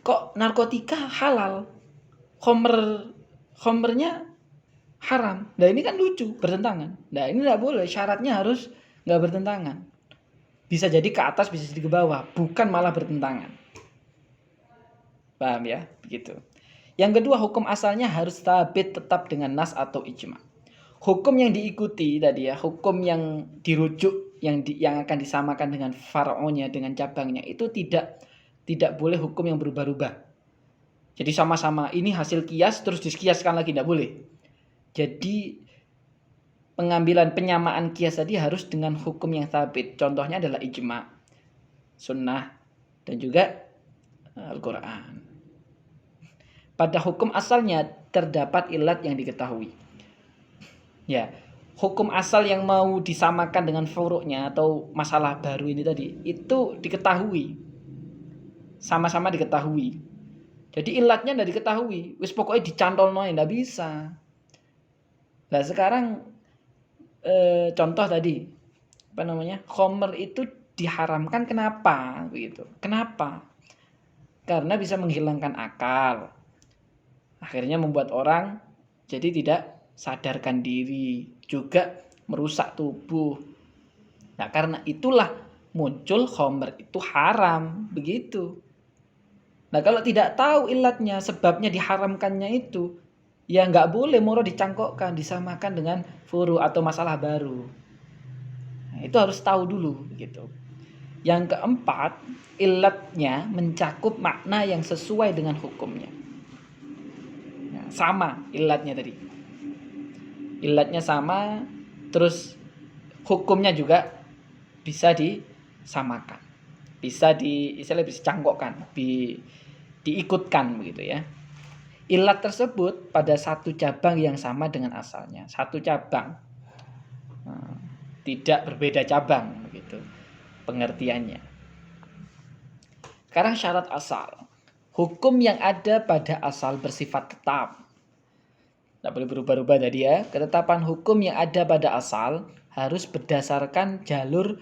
kok narkotika halal, khomernya haram. Nah ini kan lucu, bertentangan. Nah ini tidak boleh, syaratnya harus nggak bertentangan. Bisa jadi ke atas, bisa jadi ke bawah, bukan malah bertentangan. Paham ya? Begitu. Yang kedua, hukum asalnya harus tabit tetap dengan nas atau ijma. Hukum yang diikuti tadi ya, hukum yang dirujuk, yang akan disamakan dengan far'onya, dengan cabangnya, itu tidak boleh hukum yang berubah-ubah. Jadi sama-sama ini hasil kias terus dikiaskan lagi, tidak boleh. Jadi pengambilan penyamaan kias tadi harus dengan hukum yang tabit. Contohnya adalah ijma, sunnah, dan juga Al-Quran. Pada hukum asalnya terdapat ilat yang diketahui. Ya, hukum asal yang mau disamakan dengan furuknya atau masalah baru ini tadi, itu diketahui. Sama-sama diketahui. Jadi ilatnya tidak diketahui. Wis pokoknya dicantolno tidak bisa. Nah sekarang contoh tadi apa namanya, khamr itu diharamkan kenapa begitu? Kenapa? Karena bisa menghilangkan akal. Akhirnya membuat orang jadi tidak sadarkan diri, juga merusak tubuh. Nah karena itulah muncul khamr itu haram begitu. Nah kalau tidak tahu ilatnya, sebabnya diharamkannya itu, ya nggak boleh moro dicangkokkan, disamakan dengan furu atau masalah baru. Nah, itu harus tahu dulu gitu. Yang keempat, ilatnya mencakup makna yang sesuai dengan hukumnya. Nah, sama ilatnya tadi. Ilatnya sama, terus hukumnya juga bisa disamakan. Bisa dicangkokkan, diikutkan begitu ya. Ilat tersebut pada satu cabang yang sama dengan asalnya. Satu cabang. Tidak berbeda cabang begitu pengertiannya. Sekarang syarat asal. Hukum yang ada pada asal bersifat tetap. Tidak boleh berubah-ubah tadi ya. Ketetapan hukum yang ada pada asal harus berdasarkan jalur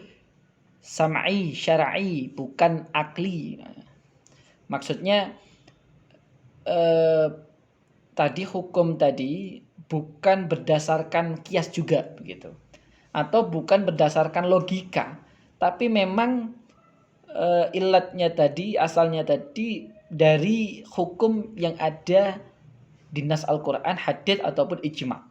sam'i, syar'i, bukan akli. Maksudnya tadi hukum tadi bukan berdasarkan kias juga begitu, atau bukan berdasarkan logika, tapi memang ilatnya tadi, asalnya tadi dari hukum yang ada di nas Al-Quran, hadits ataupun ijma.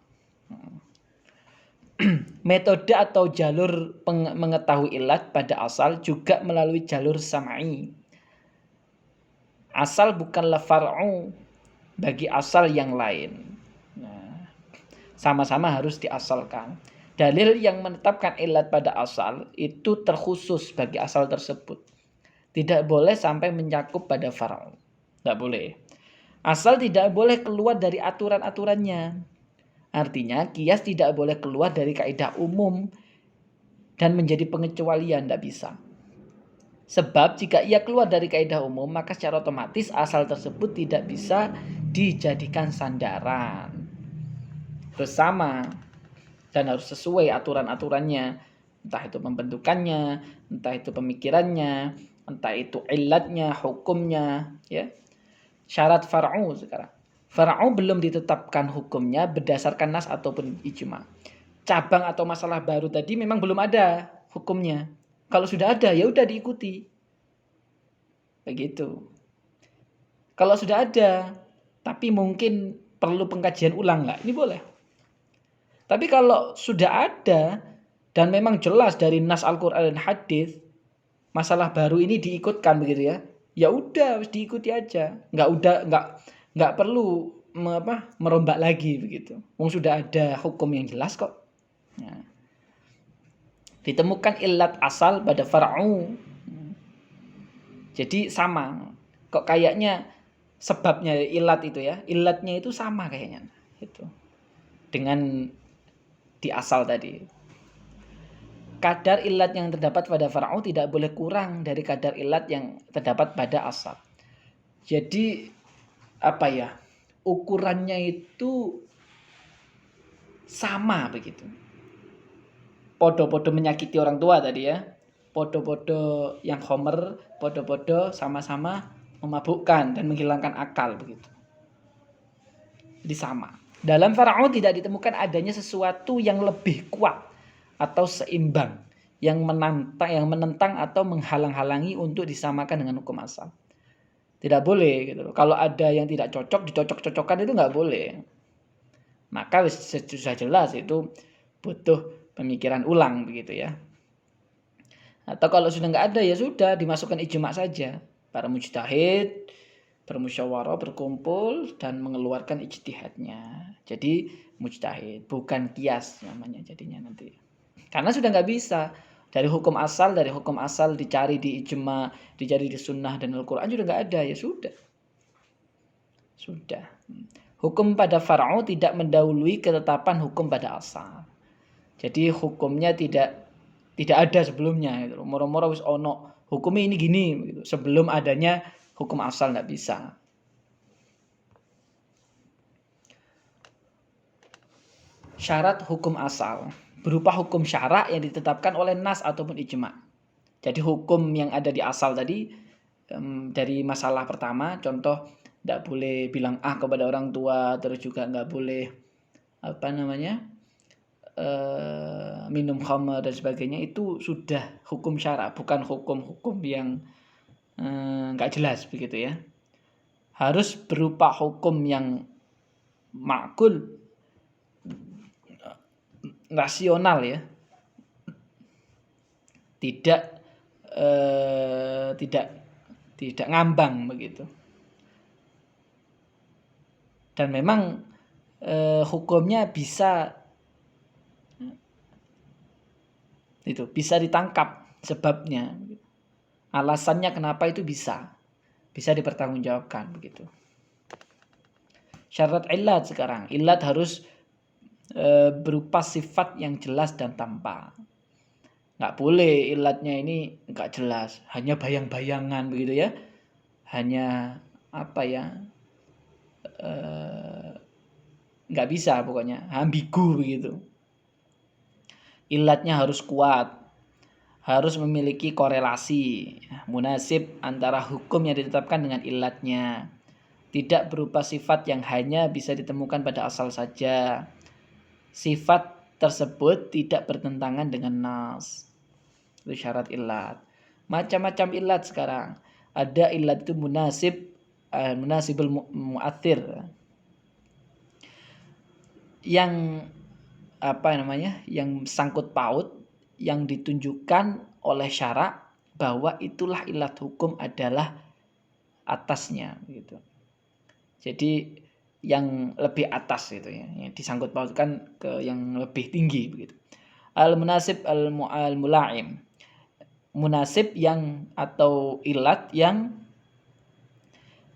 Metode atau jalur mengetahui ilat pada asal juga melalui jalur sam'i. Asal bukanlah far'u bagi asal yang lain. Nah, sama-sama harus diasalkan. Dalil yang menetapkan ilat pada asal itu terkhusus bagi asal tersebut. Tidak boleh sampai mencakup pada far'u. Tidak boleh. Asal tidak boleh keluar dari aturan-aturannya. Artinya kias tidak boleh keluar dari kaidah umum dan menjadi pengecualian, tidak bisa. Sebab jika ia keluar dari kaidah umum, maka secara otomatis asal tersebut tidak bisa dijadikan sandaran bersama dan harus sesuai aturan-aturannya, entah itu pembentukannya, entah itu pemikirannya, entah itu ilatnya, hukumnya, ya. Syarat far'u sekarang. Far'u belum ditetapkan hukumnya berdasarkan nas ataupun ijma. Cabang atau masalah baru tadi memang belum ada hukumnya. Kalau sudah ada ya udah diikuti. Begitu. Kalau sudah ada tapi mungkin perlu pengkajian ulang nggak? Ini boleh. Tapi kalau sudah ada dan memang jelas dari nas Al-Qur'an dan hadis, masalah baru ini diikutkan begitu ya. Ya udah harus diikuti aja. Nggak perlu merombak lagi begitu. Wong sudah ada hukum yang jelas kok. Nah, ditemukan ilat asal pada far'u. Jadi sama. Kok kayaknya sebabnya ilat itu ya. Ilatnya itu sama kayaknya. Itu. Dengan di asal tadi. Kadar ilat yang terdapat pada far'u tidak boleh kurang dari kadar ilat yang terdapat pada asal. Jadi apa ya? Ukurannya itu sama begitu. Podo-podo menyakiti orang tua tadi ya. Podo-podo yang homer, podo-podo sama-sama memabukkan dan menghilangkan akal begitu. Jadi sama. Dalam far'u tidak ditemukan adanya sesuatu yang lebih kuat atau seimbang yang menentang atau menghalang-halangi untuk disamakan dengan hukum asal. Tidak boleh gitu. Kalau ada yang tidak cocok, dicocok-cocokkan itu nggak boleh. Maka sudah jelas itu butuh pemikiran ulang begitu ya. Atau kalau sudah nggak ada ya sudah dimasukkan ijma saja. Para mujtahid bermusyawarah, berkumpul dan mengeluarkan ijtihadnya. Jadi mujtahid bukan kias namanya jadinya nanti. Karena sudah nggak bisa dari hukum asal dicari di ijma, dicari di sunnah dan Al-Quran sudah nggak ada ya sudah. Hukum pada far'u tidak mendahului ketetapan hukum pada asal. Jadi hukumnya tidak ada sebelumnya gitu. Moro-moro wis ono hukumnya ini gini gitu. Sebelum adanya hukum asal nggak bisa. Syarat hukum asal berupa hukum syara yang ditetapkan oleh nas ataupun ijma. Jadi hukum yang ada di asal tadi dari masalah pertama, contoh tidak boleh bilang kepada orang tua, terus juga nggak boleh minum khamr dan sebagainya, itu sudah hukum syara, bukan hukum-hukum yang nggak jelas begitu ya. Harus berupa hukum yang makul, rasional ya, tidak ngambang begitu. Dan memang hukumnya bisa ditangkap sebabnya, alasannya kenapa itu bisa dipertanggungjawabkan begitu. Syarat ilat sekarang, ilat harus berupa sifat yang jelas dan tampak. Nggak boleh ilatnya ini nggak jelas, hanya bayang-bayangan begitu ya, hanya nggak bisa, pokoknya ambigu begitu. Ilatnya harus kuat, harus memiliki korelasi munasib antara hukum yang ditetapkan dengan ilatnya. Tidak berupa sifat yang hanya bisa ditemukan pada asal saja. Sifat tersebut tidak bertentangan dengan nas. Itu syarat ilat. Macam-macam ilat sekarang. Ada ilat itu munasibul mu'athir. Yang yang sangkut paut, yang ditunjukkan oleh syarak bahwa itulah ilat hukum adalah atasnya gitu. Jadi yang lebih atas gitu ya, yang disangkut pautkan ke yang lebih tinggi begitu. Al-munasib al-mula'im. Munasib yang atau ilat yang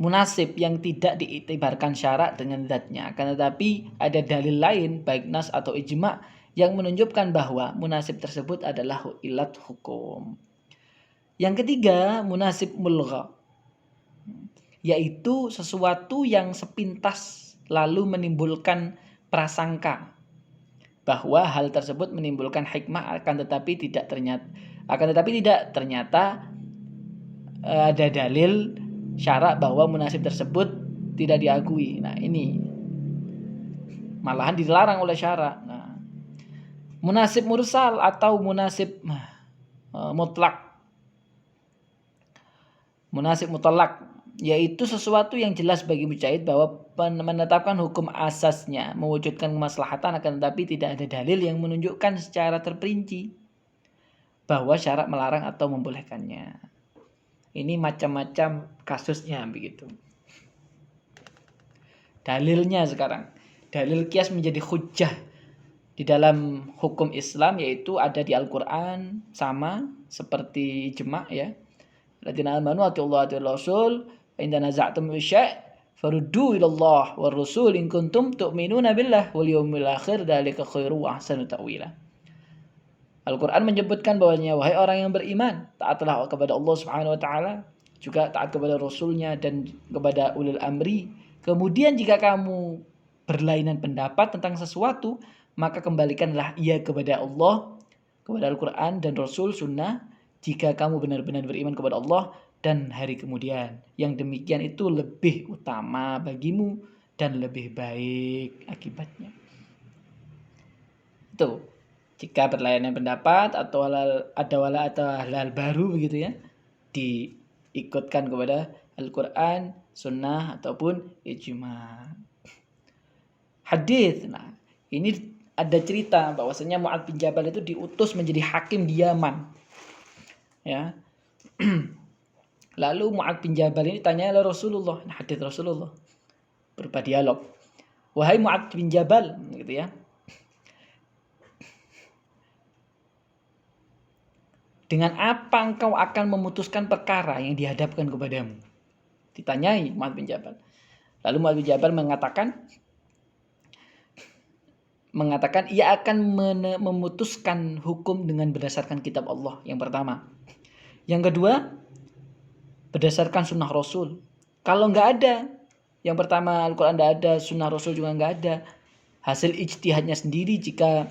munasib yang tidak diiktibarkan syarak dengan zatnya, akan tetapi ada dalil lain baik nas atau ijma' yang menunjukkan bahwa munasib tersebut adalah ilat hukum. Yang ketiga, munasib mulgha, yaitu sesuatu yang sepintas lalu menimbulkan prasangka bahwa hal tersebut menimbulkan hikmah, akan tetapi tidak ternyata ada dalil syarak bahwa munasib tersebut tidak diakui. Nah, ini malahan dilarang oleh syarak. Nah, munasib mursal atau munasib mutlak. Munasib mutlak yaitu sesuatu yang jelas bagi mujtahid bahwa menetapkan hukum asasnya mewujudkan kemaslahatan, akan tetapi tidak ada dalil yang menunjukkan secara terperinci bahwa syarak melarang atau membolehkannya. Ini macam-macam kasusnya begitu. Dalilnya sekarang, dalil qiyas menjadi hujjah di dalam hukum Islam, yaitu ada di Al-Qur'an sama seperti ijma' ya. Alladzina amanu atiullaha wa rasul fa in tanaza'tum fi syai' faruddu ila Allah war rasul in kuntum tu'minuna billah wal yawmil akhir dzalika khairu wa ahsanu ta'wila. Al-Quran menyebutkan bahwasanya wahai orang yang beriman, taatlah kepada Allah Subhanahu wa taala, juga taat kepada Rasulnya dan kepada ulil amri. Kemudian jika kamu berlainan pendapat tentang sesuatu, maka kembalikanlah ia kepada Allah, kepada Al-Quran dan Rasul Sunnah, jika kamu benar-benar beriman kepada Allah dan hari kemudian. Yang demikian itu lebih utama bagimu dan lebih baik akibatnya. Itu. Jika berlainan pendapat atau hal baru begitu ya, diikutkan kepada Al-Quran, Sunnah ataupun ijma'. Hadis. Nah, ini ada cerita bahwasanya Mu'adz bin Jabal itu diutus menjadi hakim di Yaman. Ya. Lalu Mu'adz bin Jabal ini tanya oleh Rasulullah, hadis Rasulullah berupa dialog. Wahai Mu'adz bin Jabal, gitu ya. Dengan apa engkau akan memutuskan perkara yang dihadapkan kepadamu? Ditanyai Mu'adz bin Jabal. Lalu Mu'adz bin Jabal mengatakan ia akan memutuskan hukum dengan berdasarkan kitab Allah yang pertama. Yang kedua, berdasarkan sunnah Rasul. Kalau nggak ada, yang pertama Al-Quran nggak ada, sunnah Rasul juga nggak ada, hasil ijtihadnya sendiri. Jika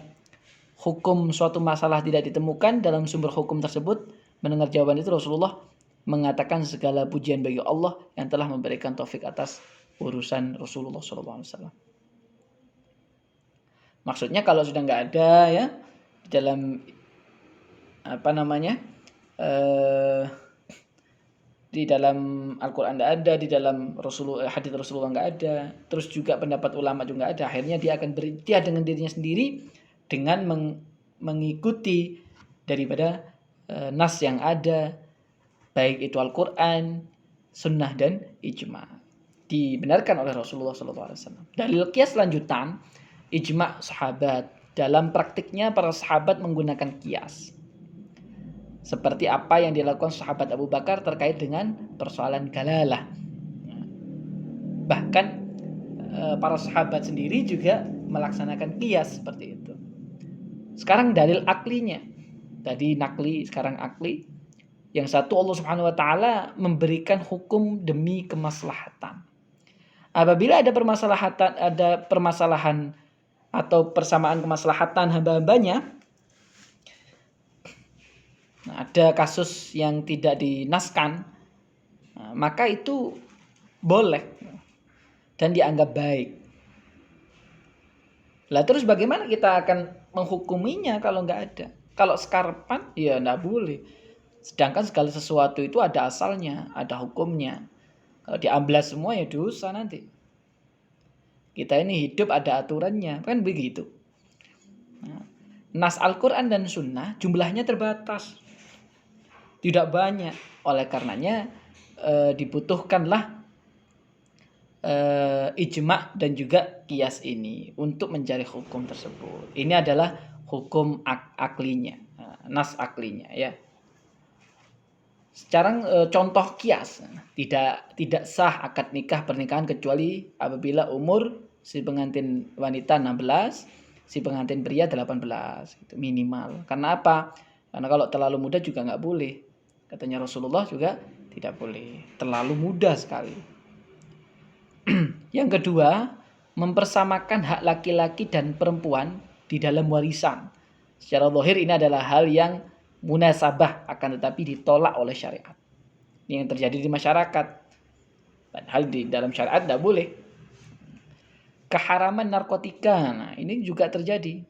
hukum suatu masalah tidak ditemukan dalam sumber hukum tersebut, mendengar jawaban itu Rasulullah mengatakan segala pujian bagi Allah yang telah memberikan taufik atas urusan Rasulullah SAW. Maksudnya kalau sudah nggak ada ya dalam di dalam Al-Quran nggak ada, di dalam hadits Rasulullah nggak ada, terus juga pendapat ulama juga nggak ada, akhirnya dia akan berikhtiar dengan dirinya sendiri dengan mengikuti daripada nas yang ada, baik itu Al-Quran, Sunnah dan ijma', dibenarkan oleh Rasulullah SAW. Dalil qiyas lanjutan ijma' sahabat. Dalam praktiknya para sahabat menggunakan qiyas, seperti apa yang dilakukan sahabat Abu Bakar terkait dengan persoalan galalah. Bahkan para sahabat sendiri juga melaksanakan qiyas seperti itu. Sekarang dalil aklinya. Tadi nakli, sekarang akli. Yang satu, Allah Subhanahu wa taala memberikan hukum demi kemaslahatan. Apabila ada permasalahan atau persamaan kemaslahatan hamba-hambanya, nah, ada kasus yang tidak dinaskan, maka itu boleh dan dianggap baik. Lah terus bagaimana kita akan menghukuminya kalau nggak ada? Kalau sekarepan ya nggak boleh. Sedangkan segala sesuatu itu ada asalnya, ada hukumnya. Kalau diamblas semua ya dosa nanti. Kita ini hidup ada aturannya, kan begitu. Nah, nas Al-Quran dan Sunnah jumlahnya terbatas, tidak banyak. Oleh karenanya dibutuhkanlah ijma dan juga qiyas ini untuk mencari hukum tersebut. Ini adalah hukum aklinya, nas aklinya ya. Sekarang contoh qiyas, tidak sah akad nikah pernikahan kecuali apabila umur si pengantin wanita 16, si pengantin pria 18 itu minimal. Karena apa? Karena kalau terlalu muda juga nggak boleh. Katanya Rasulullah juga tidak boleh. Terlalu muda sekali. Yang kedua, mempersamakan hak laki-laki dan perempuan di dalam warisan. Secara zahir ini adalah hal yang munasabah, akan tetapi ditolak oleh syariat. Ini yang terjadi di masyarakat. Padahal di dalam syariat tidak boleh. Keharaman narkotika, nah ini juga terjadi.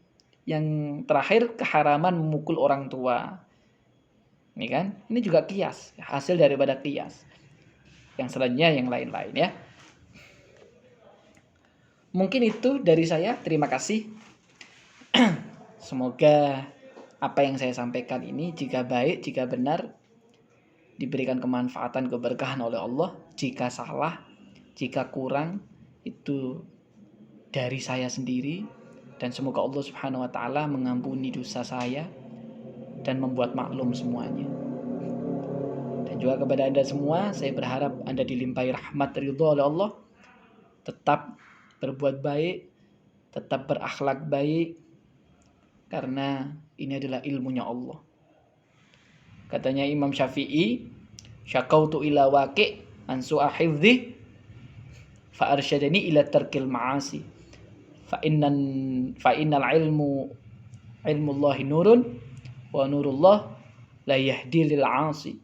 Yang terakhir, keharaman memukul orang tua. Ini kan, ini juga qiyas, hasil daripada qiyas. Yang selanjutnya yang lain-lain ya. Mungkin itu dari saya. Terima kasih. Semoga apa yang saya sampaikan ini jika baik, jika benar, diberikan kemanfaatan, keberkahan oleh Allah. Jika salah, jika kurang, itu dari saya sendiri. Dan semoga Allah Subhanahu wa ta'ala mengampuni dosa saya dan membuat maklum semuanya. Dan juga kepada Anda semua, saya berharap Anda dilimpahi rahmat ridho oleh Allah. Tetap berbuat baik, tetap berakhlak baik, karena ini adalah ilmunya Allah. Katanya Imam Syafi'i, syakautu ila waqi' an su'a hifdhi fa arsyadani ila tarkil ma'asi fa innal ilmullahi nurun wa nurullah la yahdi lil 'asi.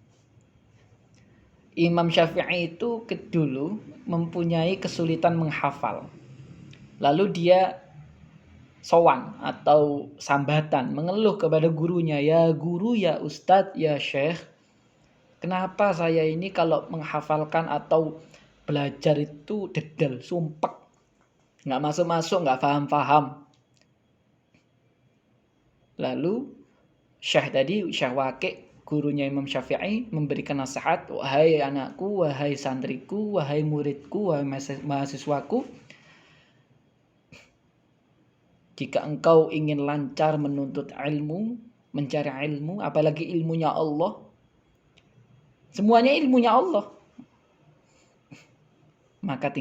Imam Syafi'i itu dulu mempunyai kesulitan menghafal. Lalu dia sowan atau sambatan, mengeluh kepada gurunya, ya guru, ya ustadz, ya syekh, kenapa saya ini kalau menghafalkan atau belajar itu dedel, sumpek, nggak masuk-masuk, nggak paham-paham. Lalu syekh Waqi', gurunya Imam Syafi'i, memberikan nasihat, wahai anakku, wahai santriku, wahai muridku, wahai mahasiswaku, jika engkau ingin lancar menuntut ilmu, mencari ilmu, apalagi ilmunya Allah, semuanya ilmunya Allah, maka